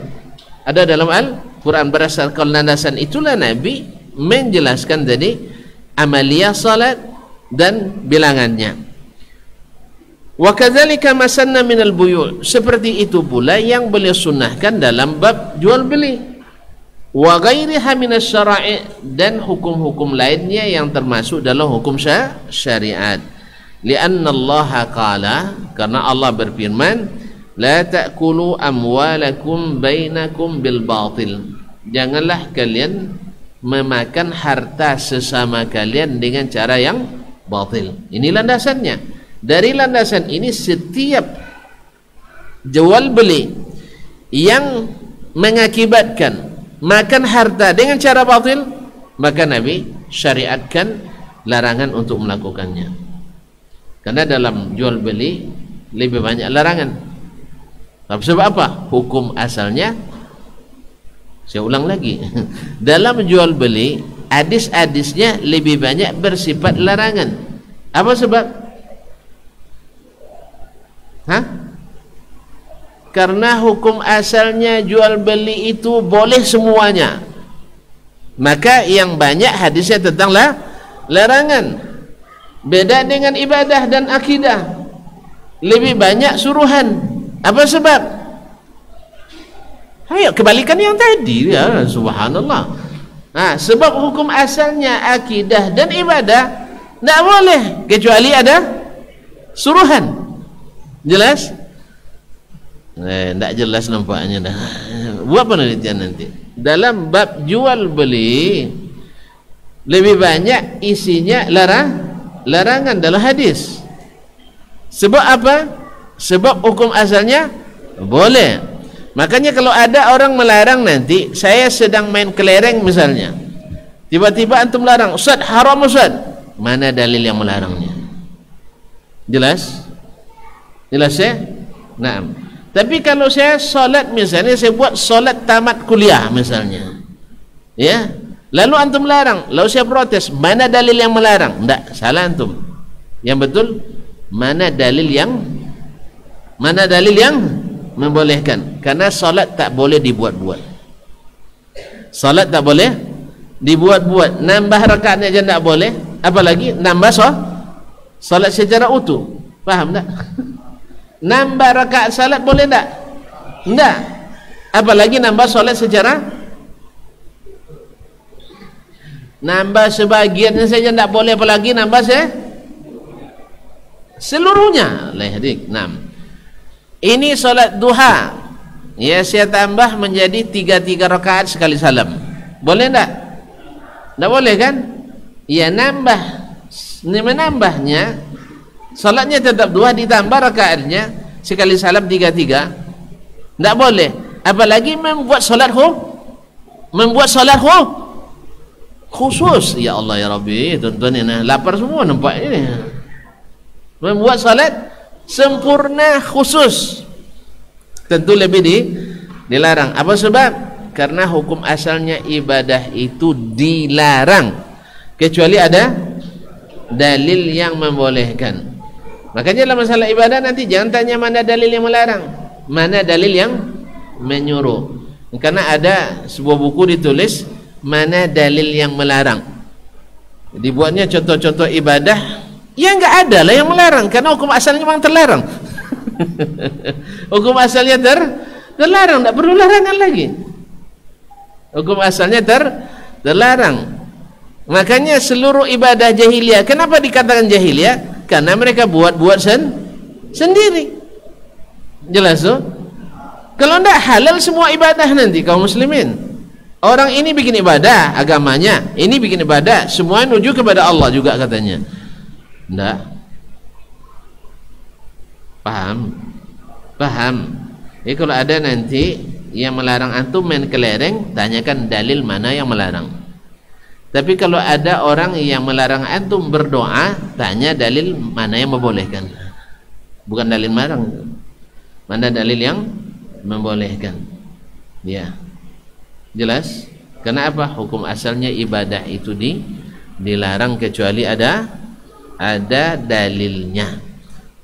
Ada dalam Al-Quran. Berdasarkan landasan itulah Nabi menjelaskan tadi amaliyah salat dan bilangannya. Wa kadzalika masanna minal buyu', seperti itu pula yang beliau sunnahkan dalam bab jual beli. Wa ghairiha minas syara'i, dan hukum-hukum lainnya yang termasuk dalam hukum syariat. Lianna Allah qala, karena Allah berfirman, la ta'kulu amwalakum bainakum bil batil, janganlah kalian memakan harta sesama kalian dengan cara yang batil. Ini landasannya. Dari landasan ini setiap jual beli yang mengakibatkan makan harta dengan cara batil, maka Nabi syariatkan larangan untuk melakukannya. Karena dalam jual beli lebih banyak larangan. Tapi sebab apa? Hukum asalnya, saya ulang lagi, dalam jual beli hadis-hadisnya lebih banyak bersifat larangan. Apa sebab? Karena hukum asalnya jual beli itu boleh semuanya, maka yang banyak hadisnya tentang larangan. Beda dengan ibadah dan akidah, lebih banyak suruhan. Apa sebab? Ayo kebalikan yang tadi ya, subhanallah. Nah, sebab hukum asalnya akidah dan ibadah tidak boleh kecuali ada suruhan. Jelas? Tidak jelas nampaknya dah. Buat penelitian nanti. Dalam bab jual beli lebih banyak isinya larangan dalam hadis. Sebab apa? Sebab hukum asalnya boleh. Makanya kalau ada orang melarang nanti, saya sedang main kelereng misalnya, tiba-tiba antum larang, Ustaz haram Ustaz, mana dalil yang melarangnya? Jelas? Jelas ya? Naam. Tapi kalau saya solat misalnya, saya buat solat tamat kuliah misalnya, ya, lalu antum larang, lalu saya protes, mana dalil yang melarang? Tidak, salah antum. Yang betul, mana dalil yang membolehkan? Karena solat tak boleh dibuat-buat. Solat tak boleh dibuat-buat. Nambah rakaatnya aja tidak boleh, apalagi nambah solat secara utuh. Paham tak? Nambah rakaat salat boleh tak? Tidak. Apalagi nambah solat secara Nambah sebagiannya saja tidak boleh, apalagi nambah seluruhnya. Lehadik 6. Ini solat duha, ya saya tambah menjadi 3 rakaat sekali salam. Boleh enggak? Enggak boleh kan? Ya menambahnya salatnya tetap duha, ditambah rakaatnya sekali salam 3. Enggak boleh. Apalagi membuat salat khusus. Ya Allah ya Rabbi, tuan-tuan ini lapar semua nampak ini. Membuat salat sempurna khusus tentu lebih dilarang. Apa sebab? Karena hukum asalnya ibadah itu dilarang kecuali ada dalil yang membolehkan. Makanya dalam masalah ibadah nanti jangan tanya mana dalil yang melarang, mana dalil yang menyuruh. Karena ada sebuah buku ditulis mana dalil yang melarang, dibuatnya contoh-contoh ibadah. Ya enggak ada lah yang melarang, karena hukum asalnya memang terlarang. Hukum asalnya terlarang, tidak perlu larangan lagi. Hukum asalnya terlarang. Makanya seluruh ibadah jahiliyah, kenapa dikatakan jahiliyah? Karena mereka buat-buat sendiri. Jelas tuh? Kalau tidak halal semua ibadah nanti kaum muslimin. Orang ini bikin ibadah agamanya, ini bikin ibadah, semua menuju kepada Allah juga katanya. Enggak. Paham. Kalau ada nanti yang melarang antum main kelereng, tanyakan dalil mana yang melarang. Tapi kalau ada orang yang melarang antum berdoa, tanya dalil mana yang membolehkan. Bukan dalil melarang. Mana dalil yang membolehkan. Ya. Jelas? Karena apa? Hukum asalnya ibadah itu dilarang kecuali ada dalilnya.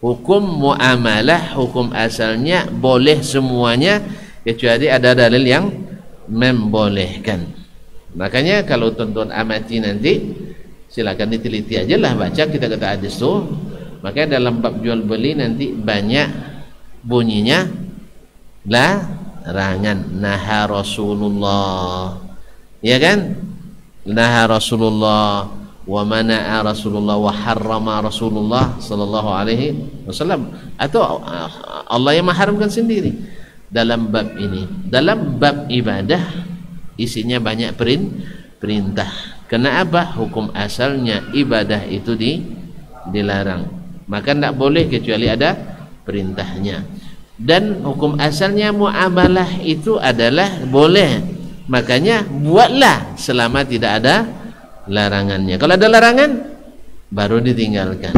Hukum muamalah, hukum asalnya boleh semuanya kecuali ada dalil yang membolehkan. Makanya kalau tuan-tuan amati nanti, silakan diteliti aja lah, baca kita kata hadis tu. Makanya dalam bab jual beli nanti banyak bunyinya larangan. Naha Rasulullah, ya kan? Naha Rasulullah wa mana'a Rasulullah wa harrama Rasulullah sallallahu alaihi wasallam, atau Allah yang mengharamkan sendiri. Dalam bab ini, dalam bab ibadah isinya banyak perintah. Kenapa? Hukum asalnya ibadah itu dilarang, maka tidak boleh kecuali ada perintahnya. Dan hukum asalnya muamalah itu adalah boleh, makanya buatlah selama tidak ada larangannya. Kalau ada larangan baru ditinggalkan.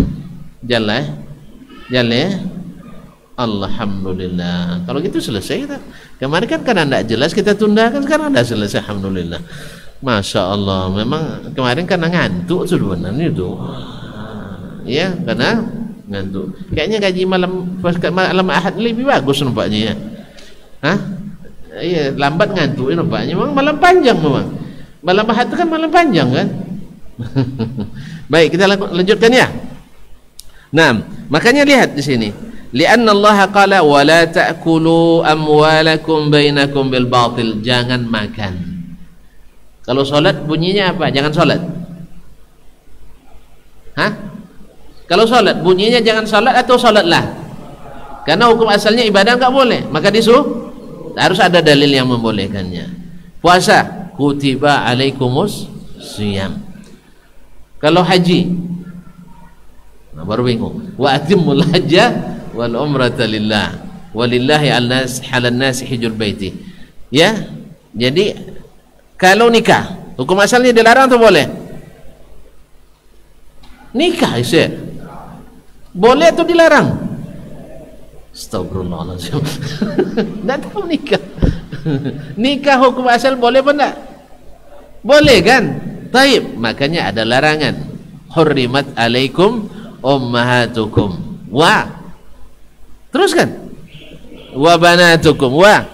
Jalan ya. Alhamdulillah. Kalau gitu selesai kita. Kemarin kan karena tidak jelas kita tundakan, sekarang sudah selesai. Alhamdulillah. Masya Allah. Memang kemarin karena ngantuk sebenarnya itu. Ya, karena ngantuk. Kayaknya gaji malam Ahad lebih bagus nampaknya ya. Hah? Iya, lambat ngantuk nampaknya. Memang malam panjang memang. Malam Ahad itu kan malam panjang kan. Baik, kita lanjutkan ya. Nah, makanya lihat di sini. Lianna Allah qala wa la ta'kulu amwalakum bainakum bil batil. Jangan makan. Kalau salat bunyinya apa? Jangan salat. Hah? Kalau salat bunyinya jangan salat atau salatlah? Karena hukum asalnya ibadah enggak boleh, maka disuruh harus ada dalil yang membolehkannya. Puasa, kutiba alaikumus siyam. Kalau haji, nah baru bingung. Wa atimul hajja wal umrata lillah walillahi 'alan nas hijjul baiti. Ya. Jadi kalau nikah, hukum asalnya dilarang atau boleh? Nikah sih. Boleh atau dilarang? Astagfirullahaladzim. Tidak tahu nikah. Nikah hukum asal boleh apa enggak? Boleh kan? Taib. Makanya ada larangan. Hurrimat alaikum ummahatukum wa, teruskan, wa banatukum wa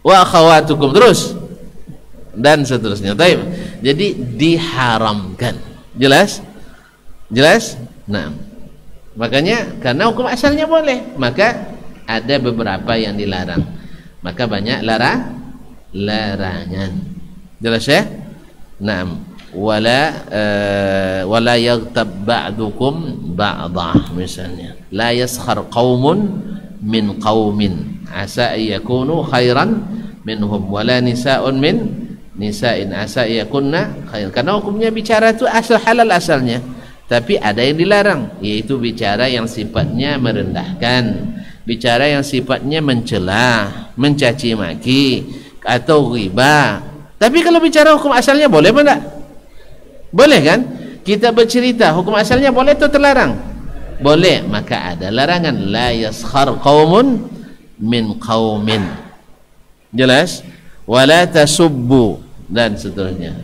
akhawatukum, terus dan seterusnya. Taib. Jadi diharamkan. Jelas? Jelas? Nah, makanya karena hukum asalnya boleh, maka ada beberapa yang dilarang, maka banyak larangan. Jelas ya? Naam, wala yaghtab ba'dukum ba'dah, misalnya la yaskhar qaumun min qaumin asa yakunu khairan minhum wala nisa'un min nisa'in asa yakunna khair. Karena hukumnya bicara itu asal halal asalnya, tapi ada yang dilarang, yaitu bicara yang sifatnya merendahkan, bicara yang sifatnya mencela, mencaci maki atau ghibah. Tapi kalau bicara hukum asalnya boleh apa enggak? Boleh kan? Kita bercerita hukum asalnya boleh atau terlarang? Boleh. Maka ada larangan, la yaskhar qaumun min qaumin. Jelas? Wala tasubbu dan seterusnya.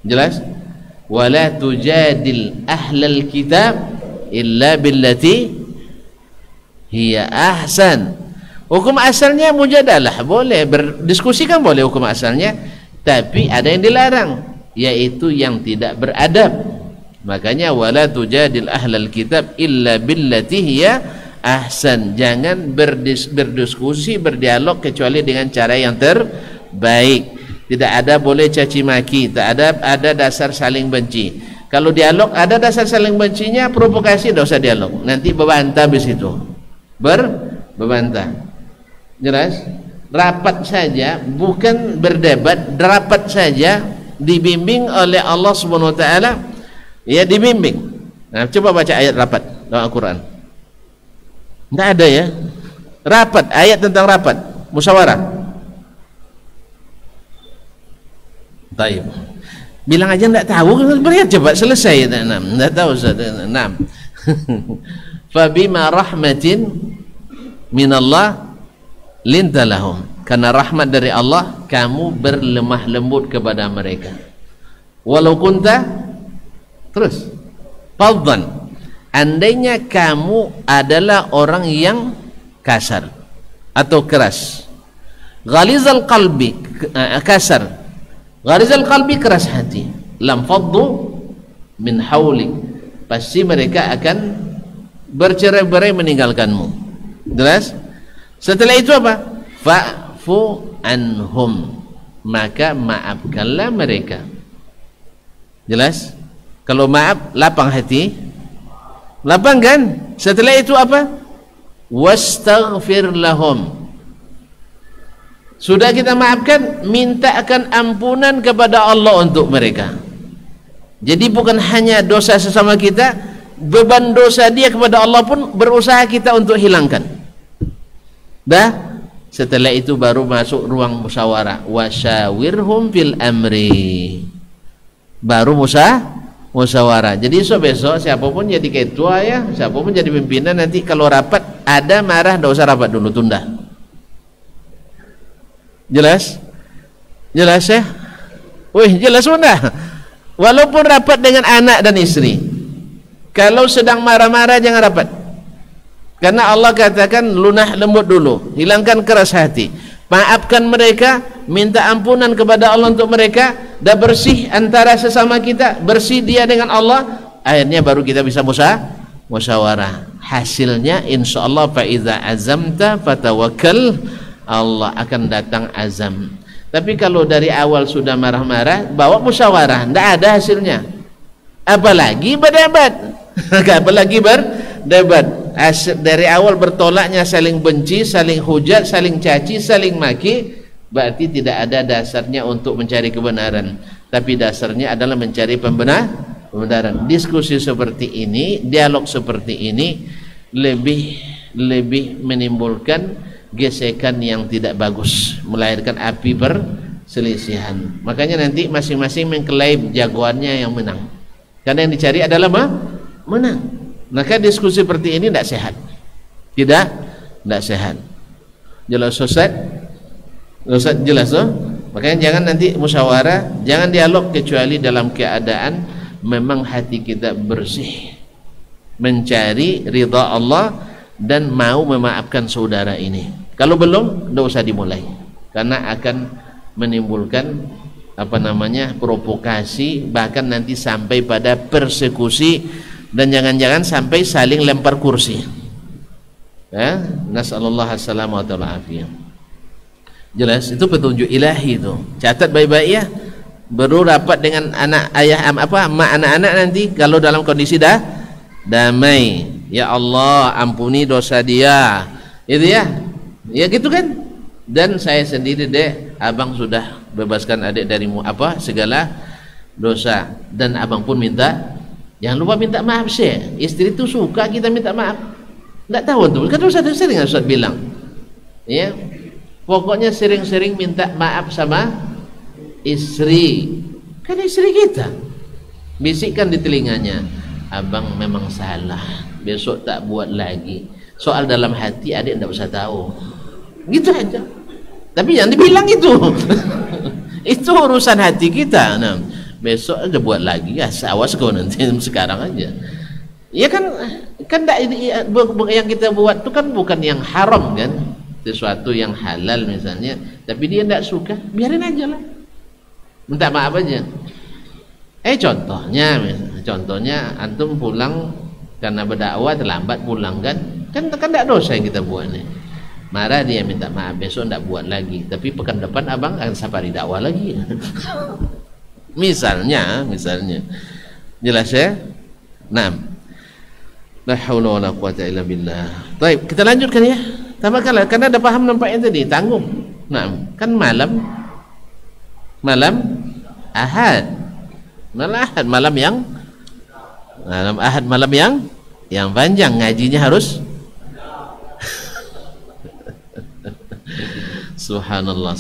Jelas? Wala tujadil ahlal kitab illa billati hiya ahsan. Hukum asalnya mujadalah boleh, berdiskusi kan boleh hukum asalnya, tapi ada yang dilarang, yaitu yang tidak beradab. Makanya wala tujadil ahlal kitab illa billati hiya ahsan. Jangan berdiskusi, berdialog kecuali dengan cara yang terbaik. Tidak ada boleh caci maki, tak ada dasar saling benci. Kalau dialog ada dasar saling bencinya, provokasi, tidak usah dialog. Nanti berbantah di situ. Berbantah. Jelas? Rapat saja, bukan berdebat, rapat saja, dibimbing oleh Allah Subhanahu wa taala, ya dibimbing. Nah, coba baca ayat rapat dalam Al-Qur'an. Enggak ada ya. Rapat, ayat tentang rapat, musyawarah. Baik. Bilang aja enggak tahu, beri coba selesai. Enggak tahu Ustaz. 6. Fa bima rahmatin minallah lintalahum, karena rahmat dari Allah kamu berlemah lembut kepada mereka. Walau kunta, terus faddan, andainya kamu adalah orang yang kasar atau keras, ghalizal qalbi, kasar, ghalizal qalbi, keras hati, lam faddu min haulik, pasti mereka akan bercerai-berai meninggalkanmu. Jelas? Setelah itu apa? Fa'fu anhum, maka maafkanlah mereka. Jelas? Kalau maaf lapang hati, lapang kan? Setelah itu apa? Wastaghfir lahum, sudah kita maafkan, mintakan ampunan kepada Allah untuk mereka. Jadi bukan hanya dosa sesama kita, beban dosa dia kepada Allah pun berusaha kita untuk hilangkan. Dah, setelah itu baru masuk ruang musyawarah. Wasyawirhum fil amri, baru musyawarah. Jadi besok siapapun jadi ketua ya, siapapun jadi pimpinan, nanti kalau rapat ada marah, tidak usah rapat dulu, tunda. Jelas? Jelas ya? Wih, jelas sudah. Walaupun rapat dengan anak dan istri, kalau sedang marah-marah jangan rapat. Karena Allah katakan lunah lembut dulu, hilangkan keras hati, maafkan mereka, minta ampunan kepada Allah untuk mereka, dah bersih antara sesama kita, bersih dia dengan Allah, akhirnya baru kita bisa musyawarah. Hasilnya insyaallah fa iza azamta fatawakkal, Allah akan datang azam. Tapi kalau dari awal sudah marah-marah, bawa musyawarah, tidak ada hasilnya, apalagi berdebat. Apalagi berdebat. Dari awal bertolaknya saling benci, saling hujat, saling caci, saling maki, berarti tidak ada dasarnya untuk mencari kebenaran, tapi dasarnya adalah mencari pembenaran. Diskusi seperti ini, dialog seperti ini lebih menimbulkan gesekan yang tidak bagus, melahirkan api perselisihan. Makanya nanti masing-masing mengklaim jagoannya yang menang, karena yang dicari adalah menang. Maka diskusi seperti ini tidak sehat, tidak sehat. Jelas Ustaz? Ustaz jelas toh? Makanya jangan nanti musyawarah, jangan dialog kecuali dalam keadaan memang hati kita bersih, mencari ridha Allah dan mau memaafkan saudara ini. Kalau belum, tidak usah dimulai, karena akan menimbulkan provokasi, bahkan nanti sampai pada persekusi, dan jangan-jangan sampai saling lempar kursi. Ya, nasallallahu alaihi wa sallam. Jelas, itu petunjuk ilahi itu. Catat baik-baik ya. baru rapat dengan anak ayah mak anak-anak nanti kalau dalam kondisi dah damai. Ya Allah, ampuni dosa dia. Itu ya. Ya gitu kan? Dan saya sendiri dek, abang sudah bebaskan adik dari segala dosa, dan abang pun minta, jangan lupa minta maaf sih. Istri itu suka kita minta maaf. Enggak tahu tuh, kan sering Ustaz bilang. Ya. Pokoknya sering-sering minta maaf sama istri, kan istri kita. Bisikkan di telinganya, abang memang salah, besok tak buat lagi. Soal dalam hati adik tidak usah tahu, gitu aja. Tapi jangan dibilang itu. Itu urusan hati kita. Nah, besok aja buat lagi, ya awas kau nanti, sekarang aja. Ya kan yang kita buat itu kan bukan yang haram kan, sesuatu yang halal misalnya, tapi dia tidak suka, biarin aja lah. Minta maaf aja. Contohnya antum pulang karena berdakwah terlambat pulang kan tidak dosa yang kita buat nih. Marah dia, minta maaf, besok tidak buat lagi, tapi pekan depan abang akan safari dakwah lagi. misalnya jelas ya. Nah, la haula wala quwata illa billah. Baik, kita lanjutkan ya. Tabakallah, karena ada paham nampaknya tadi tanggung. Nah, kan malam Ahad, malam yang panjang, ngajinya harus subhanallah.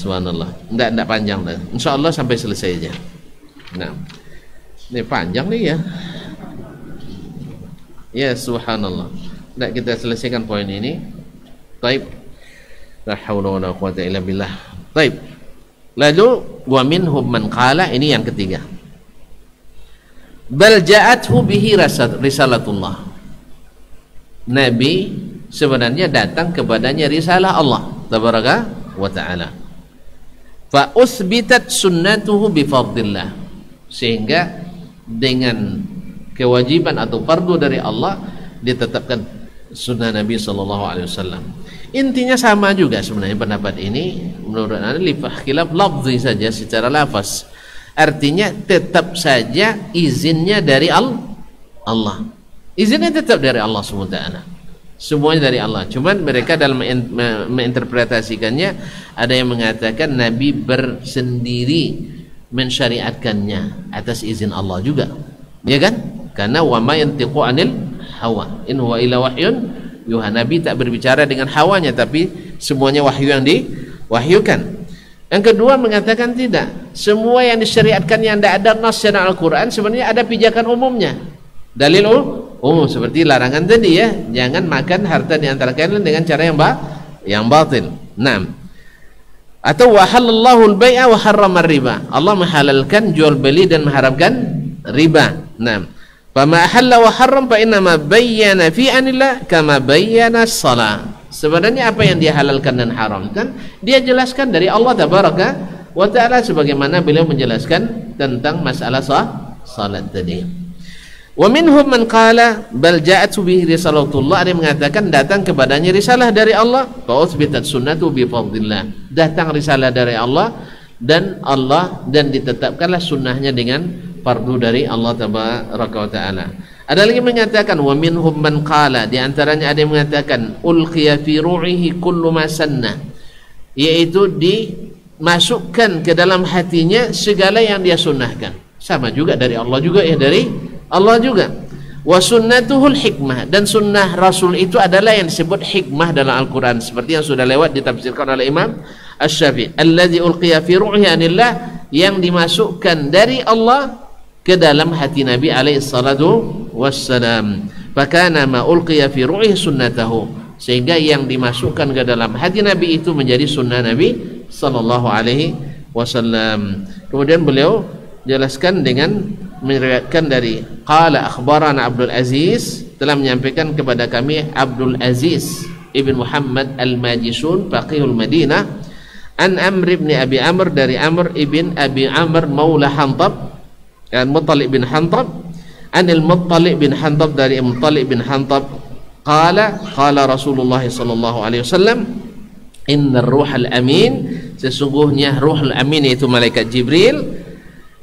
Enggak panjang dah. Insyaallah sampai selesai aja. Nah, ini panjang nih ya. Ya subhanallah. Enggak, kita selesaikan poin ini. Baik. La haula wala quwata illa billah. Baik. Lalu wa minhum man qala, ini yang ketiga. Bal ja'athu bihi risalatullah. Nabi sebenarnya datang kepadanya risalah Allah tabaraka wa ta'ala. Fa uthbitat sunnatuhu bi fadlillah. Sehingga dengan kewajiban atau fardu dari Allah ditetapkan sunnah Nabi sallallahu alaihi wasallam. Intinya sama juga sebenarnya pendapat ini menurut Anda, khilaf lafzi saja secara lafaz. Artinya tetap saja izinnya dari Allah. Izinnya tetap dari Allah SWT. Semuanya dari Allah. Cuman mereka dalam menginterpretasikannya ada yang mengatakan Nabi bersendiri mensyariatkannya atas izin Allah juga. Ya kan? Karena wa ma yantiqu 'anil hawa in huwa illa wahyun yuha. Nabi tak berbicara dengan hawanya, tapi semuanya wahyu yang diwahyukan. Yang kedua mengatakan tidak, semua yang disyariatkan yang tidak ada nas dalam Al-Quran sebenarnya ada pijakan umumnya. Dalil umum seperti larangan tadi ya, jangan makan harta di antara kalian dengan cara yang batil. 6. Atau wahallallahu al-bai'a wa harrama riba. Allah menghalalkan jual beli dan mengharamkan riba. 6. Fama ahalla wa harram fa innama bayyana fi anillah kama bayyana shalah. Sebenarnya apa yang dia halalkan dan haramkan dia jelaskan dari Allah tabaraka wa ta'ala, sebagaimana beliau menjelaskan tentang masalah salat tadi. Wa minhum man qala bal ja'atu bihi risalatullah. Ada yang mengatakan datang kepadanya risalah dari Allah, fa uthbitat sunnatu bi fadlillah. Datang risalah dari Allah dan ditetapkanlah sunnahnya dengan fardu dari Allah tabaraka wa ta'ala. Ada lagi mengatakan wa minhum man qala, di antaranya ada yang mengatakan ulqiya fi ru'ihi kullu ma sanna, yaitu dimasukkan ke dalam hatinya segala yang dia sunnahkan. Sama juga dari Allah juga ya, dari Allah juga. Wa sunnatuhul hikmah, dan sunnah Rasul itu adalah yang disebut hikmah dalam Al-Quran, seperti yang sudah lewat ditafsirkan oleh Imam Asy-Syafi'i. Alladzi ulqiya fi ru'ihi anillah, yang dimasukkan dari Allah ke dalam hati Nabi alaihi salatu wassalam. Fakana ma ulqiya fi ru'ihi sunnatahu, sehingga yang dimasukkan ke dalam hati Nabi itu menjadi sunnah Nabi sallallahu alaihi wasallam. Kemudian beliau jelaskan dengan meriwayatkan dari qala akhbarana Abdul Aziz, telah menyampaikan kepada kami Abdul Aziz ibn Muhammad al-Majisun faqihul Madinah, an Amr ibn Abi Amr, dari Amr ibn Abi Amr maula Hantab dan Muttalib bin Hantab, anil Muttalib bin Hantab, dari Muttalib bin Hantab, qala Rasulullah sallallahu alaihi wasallam, innar ruhal amin, sesungguhnya ruhul amin yaitu malaikat Jibril,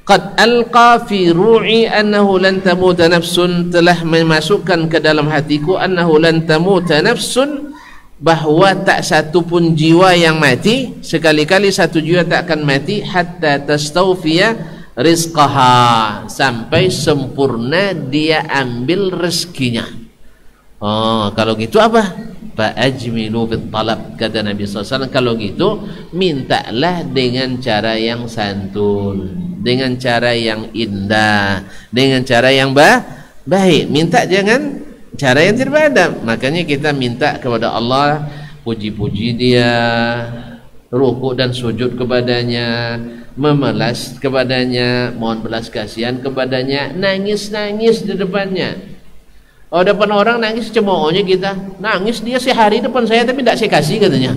qad alqa fi ru'i annahu lan tamuta nafsun, telah memasukkan ke dalam hatiku annahu lan tamuta nafsun, bahwa tak satu pun jiwa yang mati, sekali-kali satu jiwa tak akan mati, hatta tastawfiya rizqaha, sampai sempurna dia ambil rezekinya. Oh, kalau gitu apa? Fa'ajmilu fit talab, kata Nabi SAW. Kalau gitu mintalah dengan cara yang santun, dengan cara yang indah, dengan cara yang baik. Minta jangan cara yang tidak beradab. Makanya kita minta kepada Allah, puji-puji dia, rukuk dan sujud kepadanya, memelas kepadanya, mohon belas kasihan kepadanya, nangis-nangis di depannya. Oh, depan orang nangis cemoohnya kita, nangis dia sehari depan saya tapi tidak saya kasih, katanya.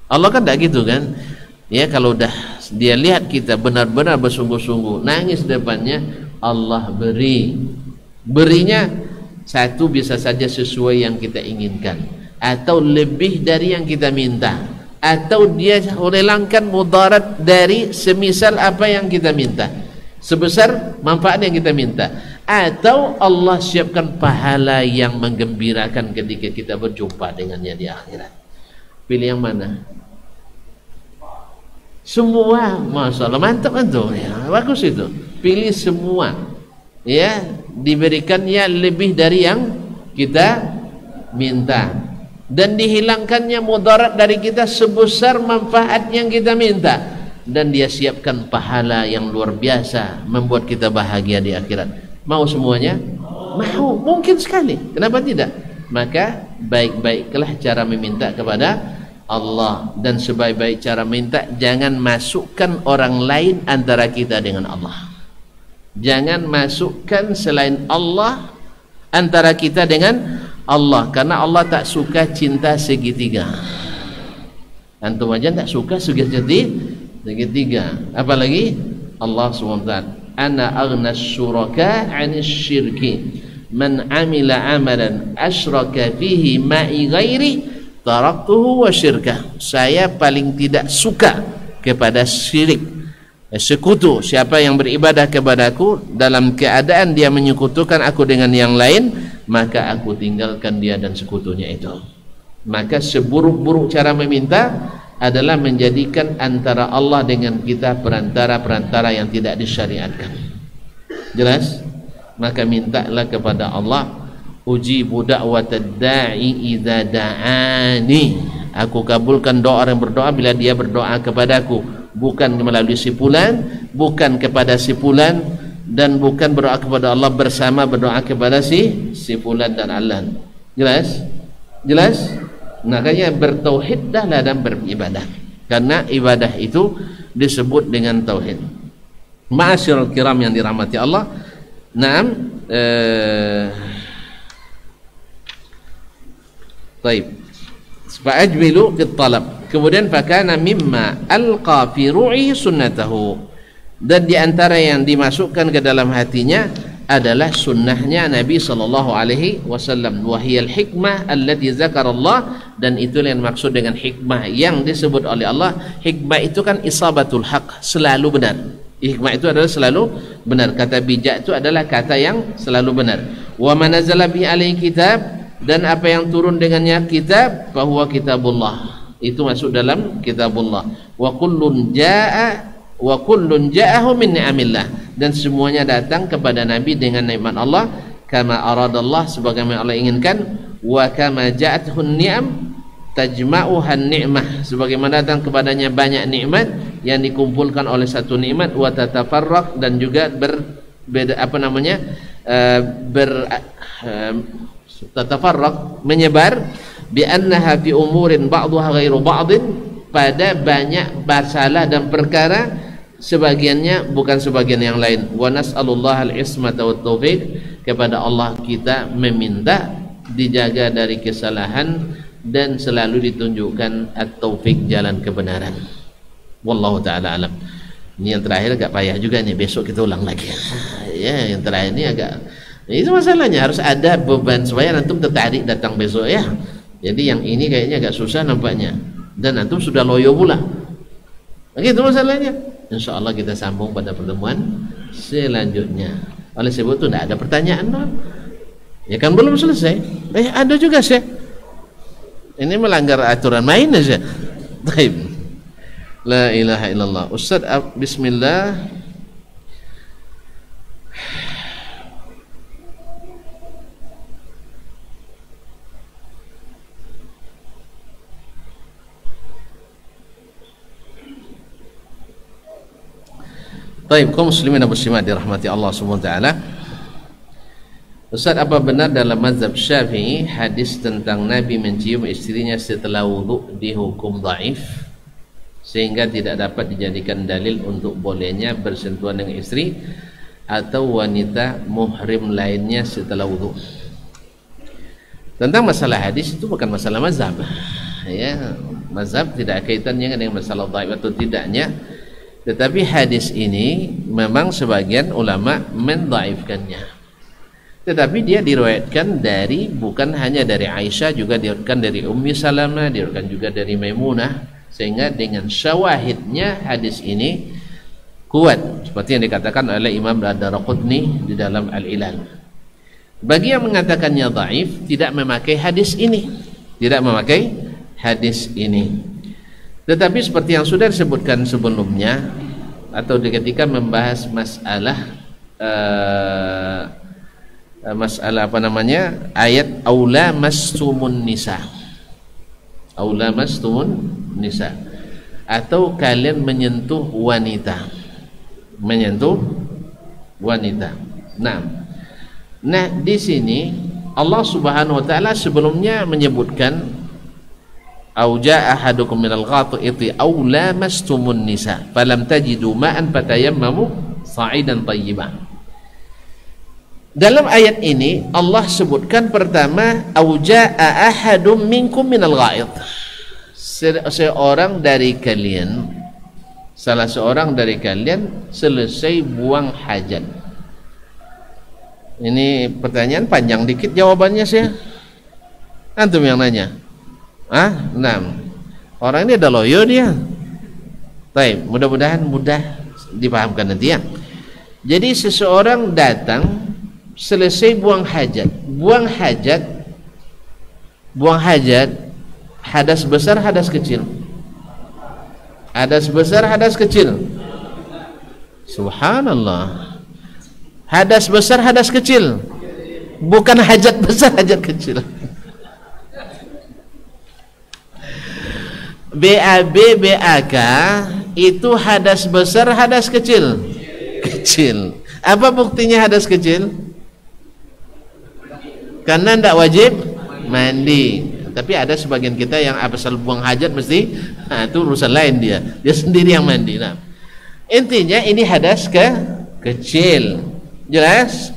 Allah kan tidak gitu kan. Ya, kalau udah dia lihat kita benar-benar bersungguh-sungguh nangis depannya, Allah berinya satu bisa saja sesuai yang kita inginkan, atau lebih dari yang kita minta, atau dia hilangkan mudarat dari semisal apa yang kita minta, sebesar manfaat yang kita minta, atau Allah siapkan pahala yang menggembirakan ketika kita berjumpa dengannya di akhirat. Pilih yang mana? Semua, Masya Allah, mantap itu ya, bagus itu. Pilih semua, ya, diberikannya lebih dari yang kita minta, dan dihilangkannya mudarat dari kita sebesar manfaat yang kita minta, dan dia siapkan pahala yang luar biasa membuat kita bahagia di akhirat. Mau semuanya? Mau, mungkin sekali, kenapa tidak? Maka baik-baiklah cara meminta kepada Allah, dan sebaik-baik cara minta jangan masukkan orang lain antara kita dengan Allah. Jangan masukkan selain Allah antara kita dengan Allah, karena Allah tak suka cinta segitiga. Antum aja tak suka segitiga, apalagi Allah SWT. Ana aghna syuraka 'anil syirki man 'amila 'amalan asyraka fihi ma'i ghairi taraktuhu wa syirka. Saya paling tidak suka kepada syirik, sekutu. Siapa yang beribadah kepadaku dalam keadaan dia menyekutukan aku dengan yang lain, maka aku tinggalkan dia dan sekutunya itu. Maka seburuk-buruk cara meminta adalah menjadikan antara Allah dengan kita perantara-perantara yang tidak disyariatkan. Jelas? Maka mintalah kepada Allah, ujibu da'watad da'i idza da'ani. Aku kabulkan doa orang berdoa bila dia berdoa kepadaku, bukan melalui si fulan, bukan kepada si fulan, dan bukan berdoa kepada Allah bersama berdoa kepada si fulan dan alan. Jelas? Jelas? Makanya bertauhidlah dalam beribadah, karena ibadah itu disebut dengan tauhid. Ma'asyiral kiram yang dirahmati Allah. Naam, baik. Fa'ajmilu fit talab. Kemudian fakana mimma alqa fi ru'i sunnatahu, dan di antara yang dimasukkan ke dalam hatinya adalah sunnahnya Nabi sallallahu alaihi wasallam. Wahiyal hikmah allati zakarallah, dan itulah yang maksud dengan hikmah yang disebut oleh Allah. Hikmah itu kan isabatul haq, selalu benar. Hikmah itu adalah selalu benar. Kata bijak itu adalah kata yang selalu benar. Wa manazala bi alaihi kitab, dan apa yang turun dengannya kitab, bahwa kitabullah, itu masuk dalam kitabullah. Wa kullun ja'ahu min ni'amillah, dan semuanya datang kepada Nabi dengan nikmat Allah, kama aradallah, sebagaimana Allah inginkan, wa kama ja'athu ni'am tajma'uhan ni'mah, sebagaimana datang kepadanya banyak nikmat yang dikumpulkan oleh satu nikmat, wa tatafarraq, dan juga tatafarraq, menyebar, bi annaha fi umurin ba'daha ghairu ba'din, pada banyak masalah dan perkara, sebagiannya bukan sebagian yang lain. Wa nas'alullah al-ismata wa taufiq, kepada Allah kita meminta dijaga dari kesalahan dan selalu ditunjukkan at-taufiq, jalan kebenaran. Wallahu ta'ala alam. Ini yang terakhir agak payah juga nih, besok kita ulang lagi. Ya, yang terakhir ini agak, itu masalahnya harus ada beban supaya antum tertarik datang besok ya. Jadi yang ini kayaknya agak susah nampaknya, dan antum sudah loyo pula. Begitu masalahnya. Insya Allah kita sambung pada pertemuan selanjutnya. Oleh sebab itu tidak ada pertanyaan dong. Ya kan belum selesai. Ada juga sih. Ini melanggar aturan main aja. Baik. La ilaha illallah. Ustaz, bismillah. Baik, kaum muslimin dan muslimat dirahmati Allah Subhanahu wa taala. Ustaz, apa benar dalam mazhab Syafi'i hadis tentang Nabi mencium istrinya setelah wudu dihukum dhaif sehingga tidak dapat dijadikan dalil untuk bolehnya bersentuhan dengan istri atau wanita muhrim lainnya setelah wudu? Tentang masalah hadis itu bukan masalah mazhab. Ya, mazhab tidak kaitannya dengan masalah dhaif atau tidaknya. Tetapi hadis ini memang sebagian ulama mendhaifkannya. Tetapi dia diriwayatkan dari, bukan hanya dari Aisyah, juga diriwayatkan dari Ummi Salamah, diriwayatkan juga dari Maimunah, sehingga dengan syawahidnya hadis ini kuat, seperti yang dikatakan oleh Imam Ad-Daraqutni di dalam Al-Ilal. Bagi yang mengatakannya dhaif, tidak memakai hadis ini, tidak memakai hadis ini. Tetapi seperti yang sudah disebutkan sebelumnya atau ketika membahas masalah apa namanya, ayat aula mastumun nisa, aula mastumun nisa, atau kalian menyentuh wanita, menyentuh wanita. Nah di sini Allah Subhanahu wa taala sebelumnya menyebutkan au jaa ahadukum minal ghaithi aw lamastumun nisa falam tajidu ma'an fatayammamu sa'idan thayyiban. Dalam ayat ini Allah sebutkan pertama au jaa ahadum minkum minal ghaith, seorang dari kalian, salah seorang dari kalian selesai buang hajat. Ini pertanyaan panjang dikit jawabannya sih. Antum yang nanya. Orang ini ada loyo dia. Baik, mudah-mudahan mudah dipahamkan nanti ya. Jadi seseorang datang selesai buang hajat, hadas besar, hadas kecil, hadas besar, hadas kecil. Subhanallah. Hadas besar, hadas kecil, bukan hajat besar, hajat kecil. BAB BAK itu hadas besar, hadas kecil. Apa buktinya hadas kecil? Karena tidak wajib mandi. Tapi ada sebagian kita yang asal buang hajat mesti, itu urusan lain, dia sendiri yang mandi. Nah, intinya ini hadas kecil, jelas.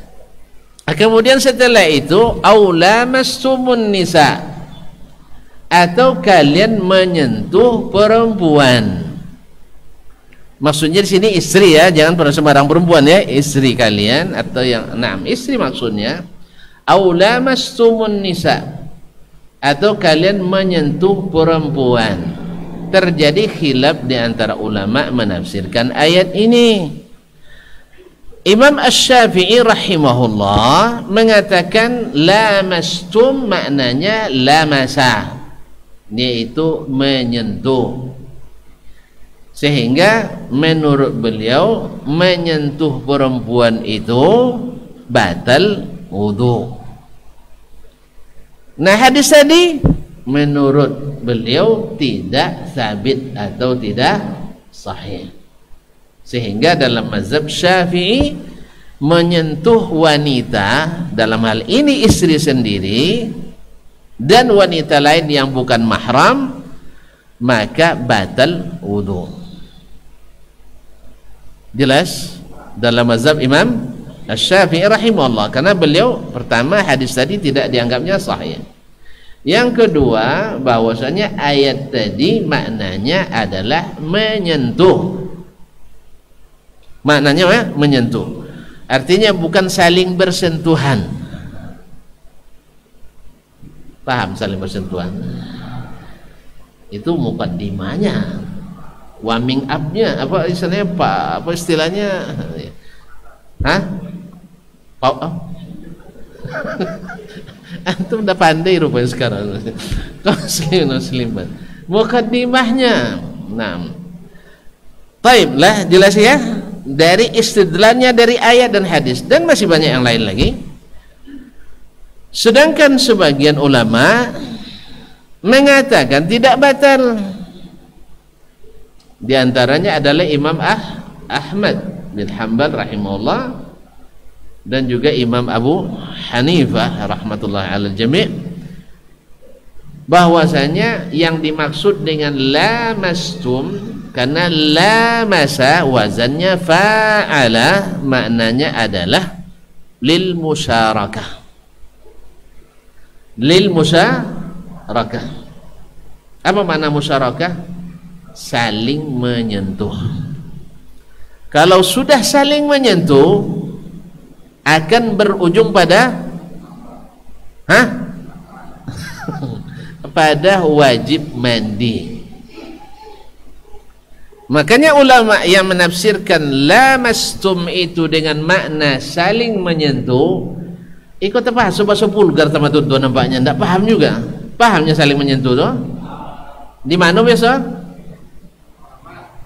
Kemudian setelah itu aula mastumun nisa, atau kalian menyentuh perempuan. Maksudnya di sini istri ya, jangan pada sembarang perempuan ya, istri kalian atau yang istri maksudnya. Aula mastumun nisa, atau kalian menyentuh perempuan. Terjadi khilaf di antara ulama menafsirkan ayat ini. Imam Asy-Syafi'i rahimahullah mengatakan lamastum maknanya lamasa, yaitu menyentuh. Sehingga menurut beliau menyentuh perempuan itu batal wudu. Nah hadis tadi menurut beliau tidak sabit atau tidak sahih. Sehingga dalam mazhab Syafi'i menyentuh wanita, dalam hal ini istri sendiri dan wanita lain yang bukan mahram, maka batal wudu. Jelas dalam mazhab Imam Asy-Syafi'i rahimahullah, karena beliau pertama hadis tadi tidak dianggapnya sahih. Yang kedua bahwasanya ayat tadi maknanya adalah menyentuh. Maknanya menyentuh. Artinya bukan saling bersentuhan. Paham saling bersentuhan? Itu muqaddimahnya. warming up-nya apa istilahnya Pak, apa istilahnya? Hah? Pau up. Antum udah pandai rupanya sekarang. Muslimat. Mukaddimahnya. Nah. Baik, lah jelas ya. Dari istidlalnya dari ayat dan hadis dan masih banyak yang lain lagi. Sedangkan sebagian ulama mengatakan tidak batal. Di antaranya adalah Imam Ahmad bin Hanbal rahimahullah dan juga Imam Abu Hanifah rahmatullah alal jami', bahwasanya yang dimaksud dengan lamastum, karena lamasa wazannya fa'ala, maknanya adalah lil musyarakah. Lil musyarakah. Apa makna musyarakah? Saling menyentuh. Kalau sudah saling menyentuh akan berujung pada pada wajib mandi. Makanya ulama yang menafsirkan lamastum itu dengan makna saling menyentuh, ikut apa? Sebab vulgar sama tuan nampaknya tidak paham juga. Pahamnya saling menyentuh tuh? Di mana biasa?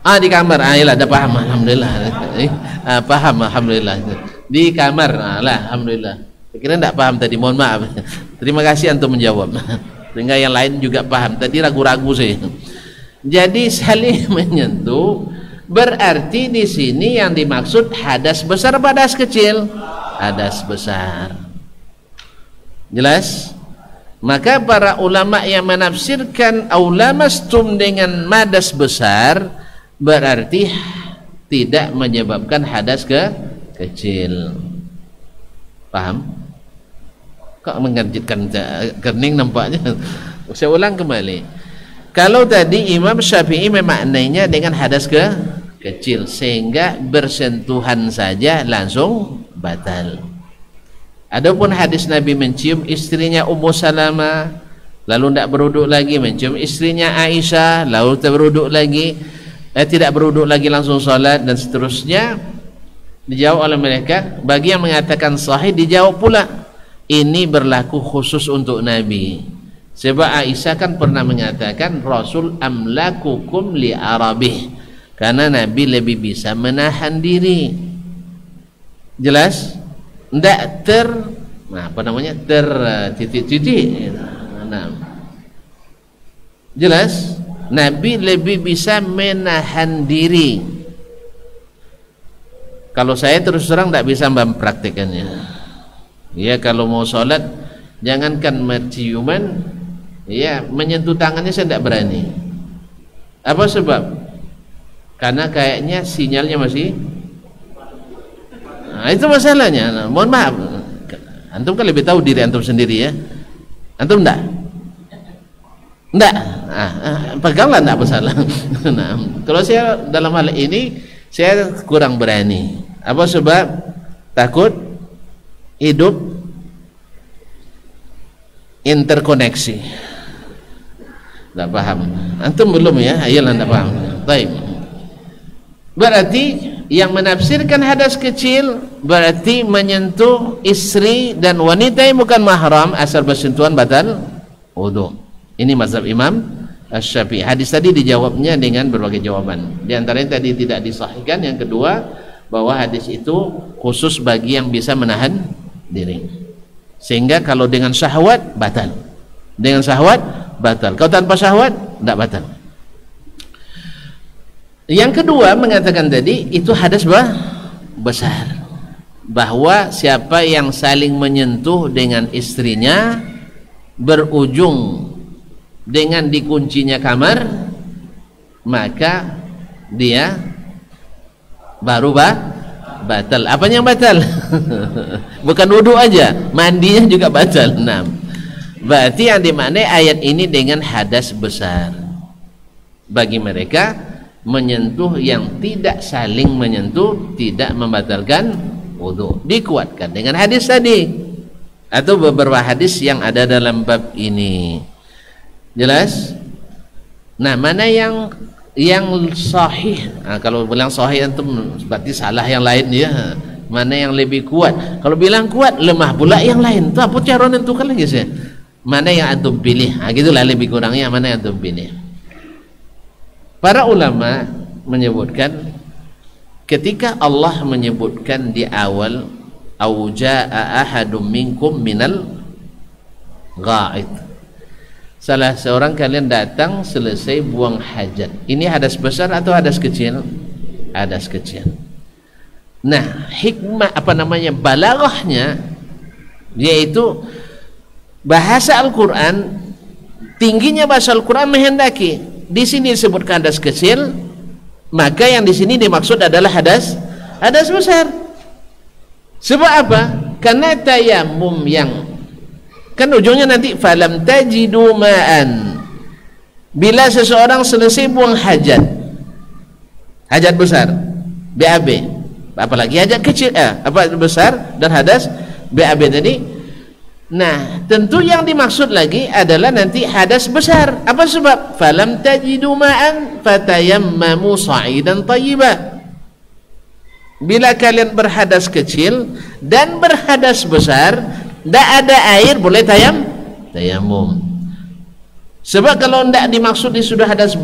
Di kamar. Iyalah, dah paham alhamdulillah. Paham alhamdulillah. Di kamar. Alhamdulillah. Kira tidak paham tadi, mohon maaf. Terima kasih antum menjawab. Sehingga yang lain juga paham. Tadi ragu-ragu sih. Jadi saling menyentuh berarti di sini yang dimaksud hadas besar apa hadas kecil? Hadas besar. Jelas? Maka para ulama yang menafsirkan aulamastum dengan hadas besar berarti tidak menyebabkan hadas kecil. Paham? Kok mengerjitkan kening nampaknya. Saya ulang kembali. Kalau tadi Imam Syafi'i memaknainya dengan hadas kecil sehingga bersentuhan saja langsung batal. Adapun hadis Nabi mencium istrinya Ummu Salamah lalu tidak beruduk lagi, mencium istrinya Aisyah lalu tidak beruduk lagi, tidak beruduk lagi langsung salat dan seterusnya, dijawab oleh mereka. Bagi yang mengatakan sahih dijawab pula ini berlaku khusus untuk Nabi, sebab Aisyah kan pernah mengatakan Rasul amlakukum li arabih, karena Nabi lebih bisa menahan diri. Jelas? Tidak titik-titik. Jelas? Nabi lebih bisa menahan diri. Kalau saya terus terang tidak bisa mempraktikannya. Ya, kalau mau sholat jangankan menciuman, ya menyentuh tangannya saya tidak berani. Apa sebab? Karena kayaknya sinyalnya masih. Nah, itu masalahnya. Mohon maaf. Antum kan lebih tahu diri antum sendiri ya. Antum enggak? Enggak. Peganglah, enggak masalah. Nah, kalau saya dalam hal ini saya kurang berani. Apa sebab? Takut hidup interkoneksi. Enggak paham. Antum belum ya? Ayolah, enggak paham. Baik. Berarti yang menafsirkan hadas kecil berarti menyentuh istri dan wanita yang bukan mahram asal bersentuhan batal wudu. Ini mazhab Imam Asy-Syafi'i. Hadis tadi dijawabnya dengan berbagai jawaban. Di antaranya tadi tidak disahihkan, yang kedua bahwa hadis itu khusus bagi yang bisa menahan diri. Sehingga kalau dengan syahwat batal. Dengan syahwat batal. Kalau tanpa syahwat tidak batal. Yang kedua mengatakan tadi itu hadas besar, bahwa siapa yang saling menyentuh dengan istrinya berujung dengan dikuncinya kamar, maka dia baru batal. Apanya yang batal? Bukan wudhu aja, mandinya juga batal. Nah, berarti yang dimaknai ayat ini dengan hadas besar bagi mereka menyentuh yang tidak saling menyentuh tidak membatalkan wudu. Dikuatkan dengan hadis tadi atau beberapa hadis yang ada dalam bab ini. Jelas? Nah, mana yang yang sahih. Kalau bilang sahih itu berarti salah yang lain ya. Mana yang lebih kuat? Kalau bilang kuat, lemah pula yang lain. Itu apa cara menentukan lagi sih? Mana yang antum pilih? Gitulah lebih kurangnya mana yang antum pilih. Para ulama menyebutkan ketika Allah menyebutkan di awal au jaa ahadum minkum minal ghaid. Salah seorang kalian datang selesai buang hajat. Ini hadas besar atau hadas kecil? Hadas kecil. Nah, hikmah balaghahnya yaitu bahasa Al-Quran, tingginya bahasa Al-Quran menghendaki di sini disebutkan hadas kecil, maka yang di sini dimaksud adalah hadas besar. Sebab apa? Karena tayamum yang kan ujungnya nanti falam tajidu ma'an, bila seseorang selesai buang hajat besar BAB, apalagi hajat kecil besar dan hadas BAB tadi. Nah, tentu yang dimaksud lagi adalah nanti hadas besar. Apa sebab? Falam tajidu ma'an fatayammamu sa'idan thayyiba. Bila kalian berhadas kecil dan berhadas besar, tidak ada air, boleh tayamum. Sebab kalau tidak dimaksud sudah hadas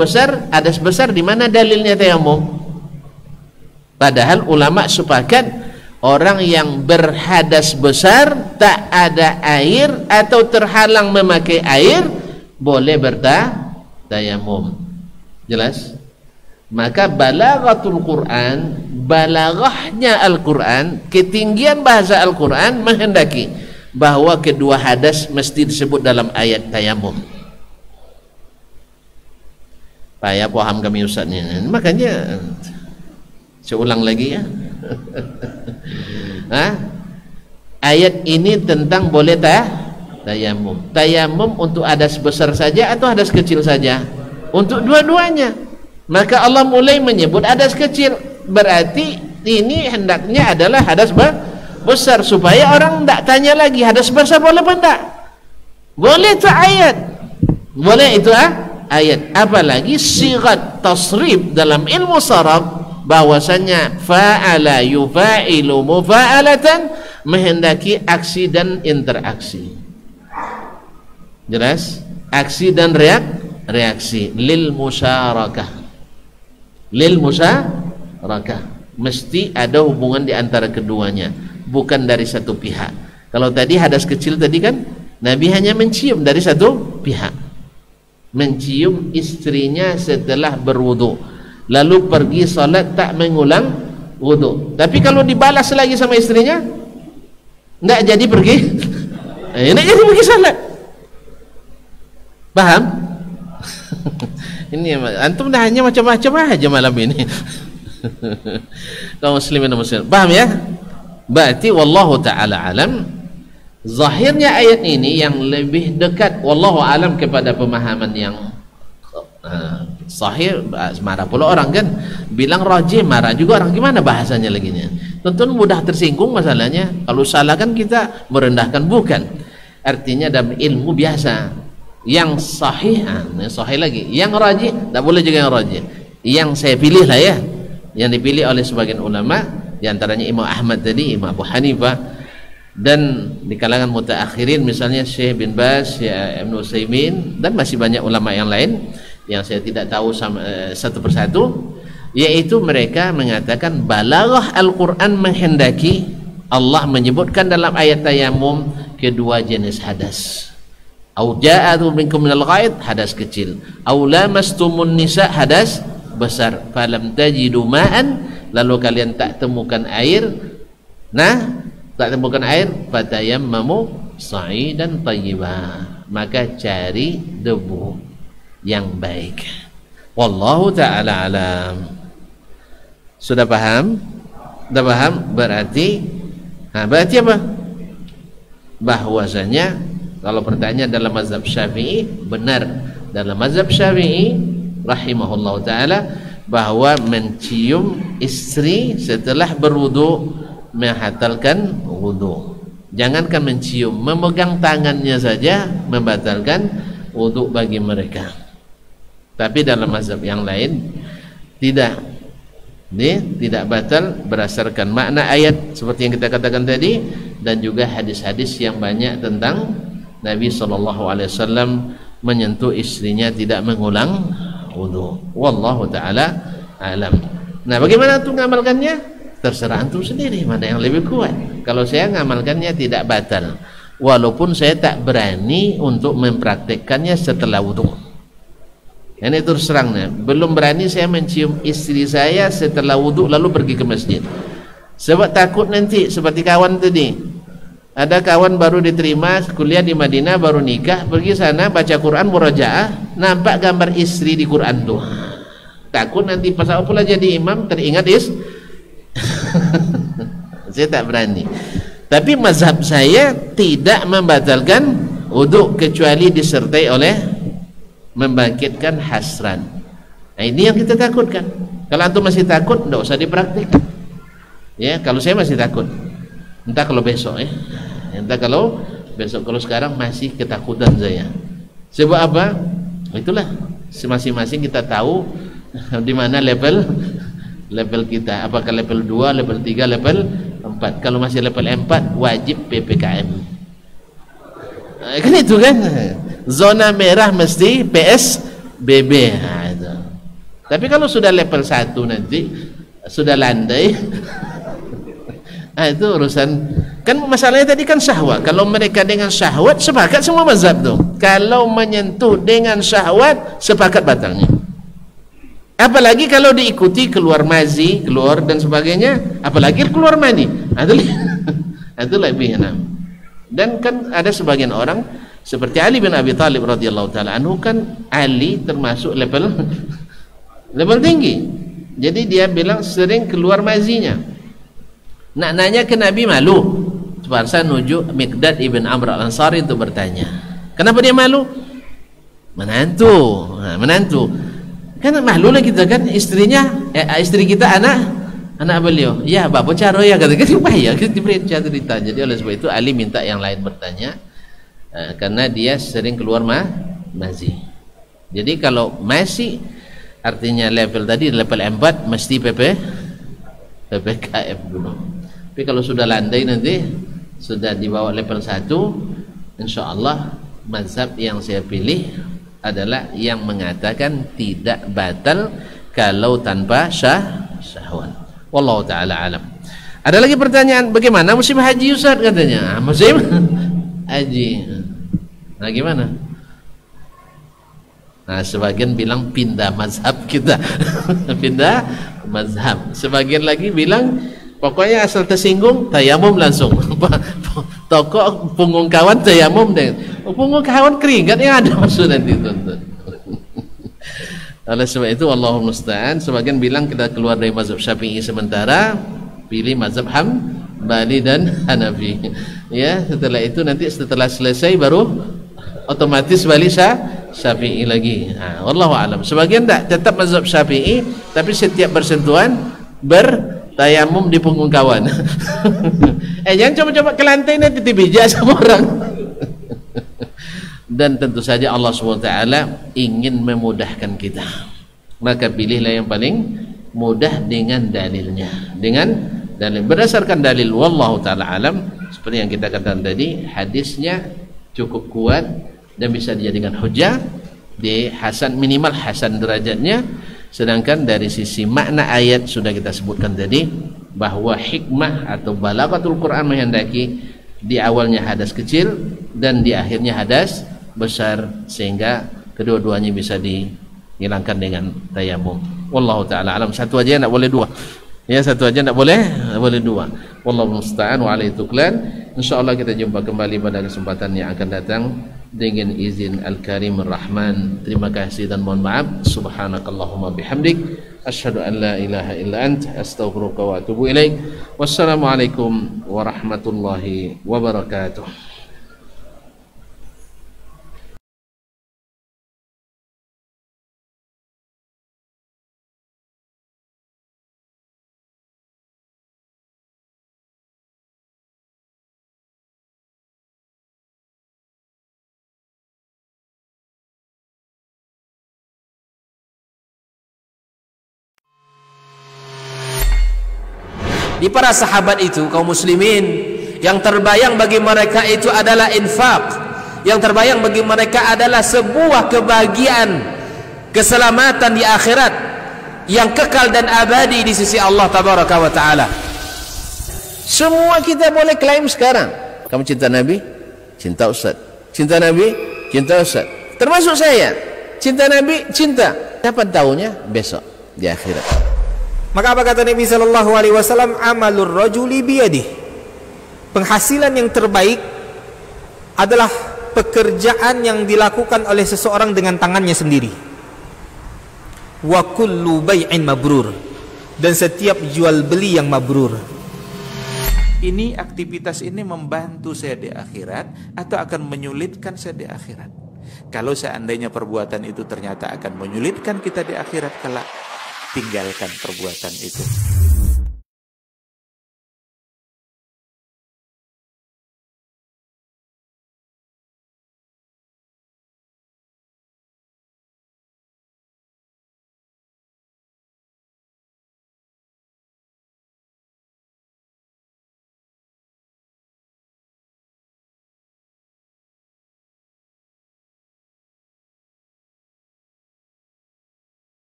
besar di mana dalilnya tayamum? Padahal ulama sepakat orang yang berhadas besar tak ada air atau terhalang memakai air boleh bertayamum. Jelas? Maka balaghatul Quran, balaghahnya Al-Quran, ketinggian bahasa Al-Quran menghendaki bahwa kedua hadas mesti disebut dalam ayat tayamum. Payah paham kami ustaznya. Makanya saya ulang lagi ya. Ayat ini tentang boleh tayamum. Tayamum untuk hadas besar saja atau hadas kecil saja? Untuk dua-duanya. Maka Allah mulai menyebut hadas kecil, berarti ini hendaknya adalah hadas besar, supaya orang tidak tanya lagi hadas besar boleh apa tidak? Boleh itu ayat. Boleh itu ayat. Apalagi sigat tasrif dalam ilmu saraf bahwasanya fa'ala yufa'ilu mufa'alatan, menghendaki aksi dan interaksi. Jelas? Aksi dan reaksi. Lil musyarakah. Mesti ada hubungan di antara keduanya, bukan dari satu pihak. Kalau tadi hadas kecil tadi kan Nabi hanya mencium dari satu pihak, mencium istrinya setelah berwudu, lalu pergi salat tak mengulang wudu. Tapi kalau dibalas lagi sama istrinya, tidak jadi pergi, tidak jadi pergi salat. Paham? Ini antum dah hanya macam-macam aja malam ini. Kaum muslimin dan muslimat, paham ya? Berarti wallahu taala alam, zahirnya ayat ini yang lebih dekat wallahu alam kepada pemahaman yang sahih. Marah pula orang kan bilang rajih, marah juga orang, gimana bahasanya lagi nya? Tentu mudah tersinggung masalahnya. Kalau salah kan kita merendahkan, bukan. Artinya dalam ilmu biasa yang sahih, sahih lagi, yang rajih tak boleh juga yang rajih. Yang saya pilih lah ya, yang dipilih oleh sebagian ulama, diantaranya Imam Ahmad tadi, Imam Abu Hanifah, dan di kalangan mutaakhirin misalnya Syekh bin Baz, Syekh Ibn Utsaimin, dan masih banyak ulama yang lain yang saya tidak tahu satu persatu, yaitu mereka mengatakan balaghah Al-Quran menghendaki Allah menyebutkan dalam ayat tayamum kedua jenis hadas. Au ja'atu minkum minal ghaid, hadas kecil. Au lamastumun nisa, hadas besar. Falam tajidu ma'an, lalu kalian tak temukan air. Nah, tak temukan air, fatayammamu sa'idan thayyiban, maka cari debu yang baik. Wallahu ta'ala alam. Sudah paham? Sudah paham? Berarti apa? Bahwasanya kalau pertanyaan dalam mazhab Syafi'i, benar dalam mazhab Syafi'i rahimahullah ta'ala bahwa mencium istri setelah berwudu membatalkan wudu. Jangankan mencium, memegang tangannya saja membatalkan wudu bagi mereka. Tapi dalam mazhab yang lain Tidak. Ini tidak batal berdasarkan makna ayat seperti yang kita katakan tadi, dan juga hadis-hadis yang banyak tentang Nabi SAW menyentuh istrinya tidak mengulang wudu. Wallahu taala alam. Nah, bagaimana untuk mengamalkannya? Terserah antum sendiri mana yang lebih kuat. Kalau saya mengamalkannya tidak batal, walaupun saya tak berani untuk mempraktekkannya setelah wudu. Ini terus terangnya, belum berani saya mencium istri saya setelah wudu lalu pergi ke masjid. Sebab takut nanti seperti kawan tadi. Ada kawan baru diterima kuliah di Madinah, baru nikah, pergi sana baca Quran murajaah, nampak gambar istri di Quran tuh. Takut nanti pas apa pula jadi imam teringat saya tak berani. Tapi mazhab saya tidak membatalkan wudu kecuali disertai oleh membangkitkan hasran. Nah, ini yang kita takutkan. Kalau antum masih takut, tidak usah dipraktikkan. Ya, kalau saya masih takut. Entah kalau besok ya. Entah kalau besok, kalau sekarang masih ketakutan saya. Sebab apa? Itulah, masing-masing kita tahu di mana level kita, apakah level 2, level 3, level 4. Kalau masih level 4 wajib PPKM. Kan itu kan, zona merah mesti PSBB. Nah, itu. Tapi kalau sudah level 1 nanti sudah landai, nah itu urusan. Kan masalahnya tadi kan syahwat. Kalau mereka dengan syahwat sepakat semua mazhab tuh. Kalau menyentuh dengan syahwat sepakat batalnya. Apalagi kalau diikuti keluar mazi, keluar dan sebagainya, apalagi keluar mani, itu lebih enak. Dan kan ada sebagian orang seperti Ali bin Abi Thalib radhiyallahu taala anhu, kan Ali termasuk level tinggi. Jadi dia bilang sering keluar mazinya. Nak nanya ke Nabi malu. Terpaksa nuju Miqdad ibn Amr al-Ansari untuk bertanya. Kenapa dia malu? Menantu. Kan malu lah kita kan, istrinya istri kita anak beliau. Ya, bapak cara ya kata kan bahaya kita diberi cerita. Jadi oleh sebab itu Ali minta yang lain bertanya, karena dia sering keluar mazi. Jadi kalau masih artinya level tadi level 4 mesti PPKM dulu. Tapi kalau sudah landai nanti sudah di bawah level 1, insyaallah mazhab yang saya pilih adalah yang mengatakan tidak batal kalau tanpa syahwat. Wallahu taala alam. Ada lagi pertanyaan, bagaimana musim haji Ustaz katanya? Musim haji. Nah, gimana? Nah, sebagian bilang pindah mazhab kita. Pindah mazhab. Sebagian lagi bilang pokoknya asal tersinggung tayamum langsung. Toko punggung kawan tayamum deh. Punggung kawan keringat yang ada maksudnya dituntut. Oleh sebab itu Allahumma musta'an, sebagian bilang kita keluar dari mazhab Syafi'i sementara, pilih mazhab Hambali dan Hanafi. Ya, setelah itu nanti setelah selesai baru otomatis balik Syafi'i lagi. Nah, wallahu alam. Sebagian tetap mazhab Syafi'i, tapi setiap bersentuhan tayamum di punggung kawan. Jangan coba-coba ke lantai nanti dibijak sama orang. Dan tentu saja Allah SWT ingin memudahkan kita, maka pilihlah yang paling mudah dengan dalilnya, berdasarkan dalil. Wallahu ta'ala alam. Seperti yang kita katakan tadi, hadisnya cukup kuat dan bisa dijadikan hujah, di hasan, minimal hasan derajatnya. Sedangkan dari sisi makna ayat sudah kita sebutkan tadi, bahwa hikmah atau balaghatul Quran menghendaki di awalnya hadas kecil dan di akhirnya hadas besar, sehingga kedua-duanya bisa dihilangkan dengan tayamum. Wallahu taala alam. Satu aja enggak boleh dua. Ya, satu aja enggak boleh dua. Wallahu musta'an wa alaihi tuklan. Insyaallah kita jumpa kembali pada kesempatan yang akan datang dengan izin Al-Karim Ar-Rahman. Terima kasih dan mohon maaf. Subhanakallahumma bihamdik asyhadu an la ilaha illa ant astaghfiruka wa atubu ilaik. Wassalamualaikum warahmatullahi wabarakatuh. Di para sahabat itu, kaum muslimin, yang terbayang bagi mereka itu adalah infak. Yang terbayang bagi mereka adalah sebuah kebahagiaan, keselamatan di akhirat yang kekal dan abadi di sisi Allah tabaraka wa taala. Semua kita boleh klaim sekarang. Kamu cinta Nabi? Cinta Ustaz. Cinta Nabi? Cinta Ustaz. Termasuk saya. Cinta Nabi? Cinta. Kapan tahunya? Besok di akhirat. Maka apa kata Nabi sallallahu alaihi wasallam? Amalur rajuli biyadih. Penghasilan yang terbaik adalah pekerjaan yang dilakukan oleh seseorang dengan tangannya sendiri. Wa kullu bai'in mabrur. Dan setiap jual beli yang mabrur. Ini aktivitas ini membantu saya di akhirat atau akan menyulitkan saya di akhirat. Kalau seandainya perbuatan itu ternyata akan menyulitkan kita di akhirat kelak, tinggalkan perbuatan itu.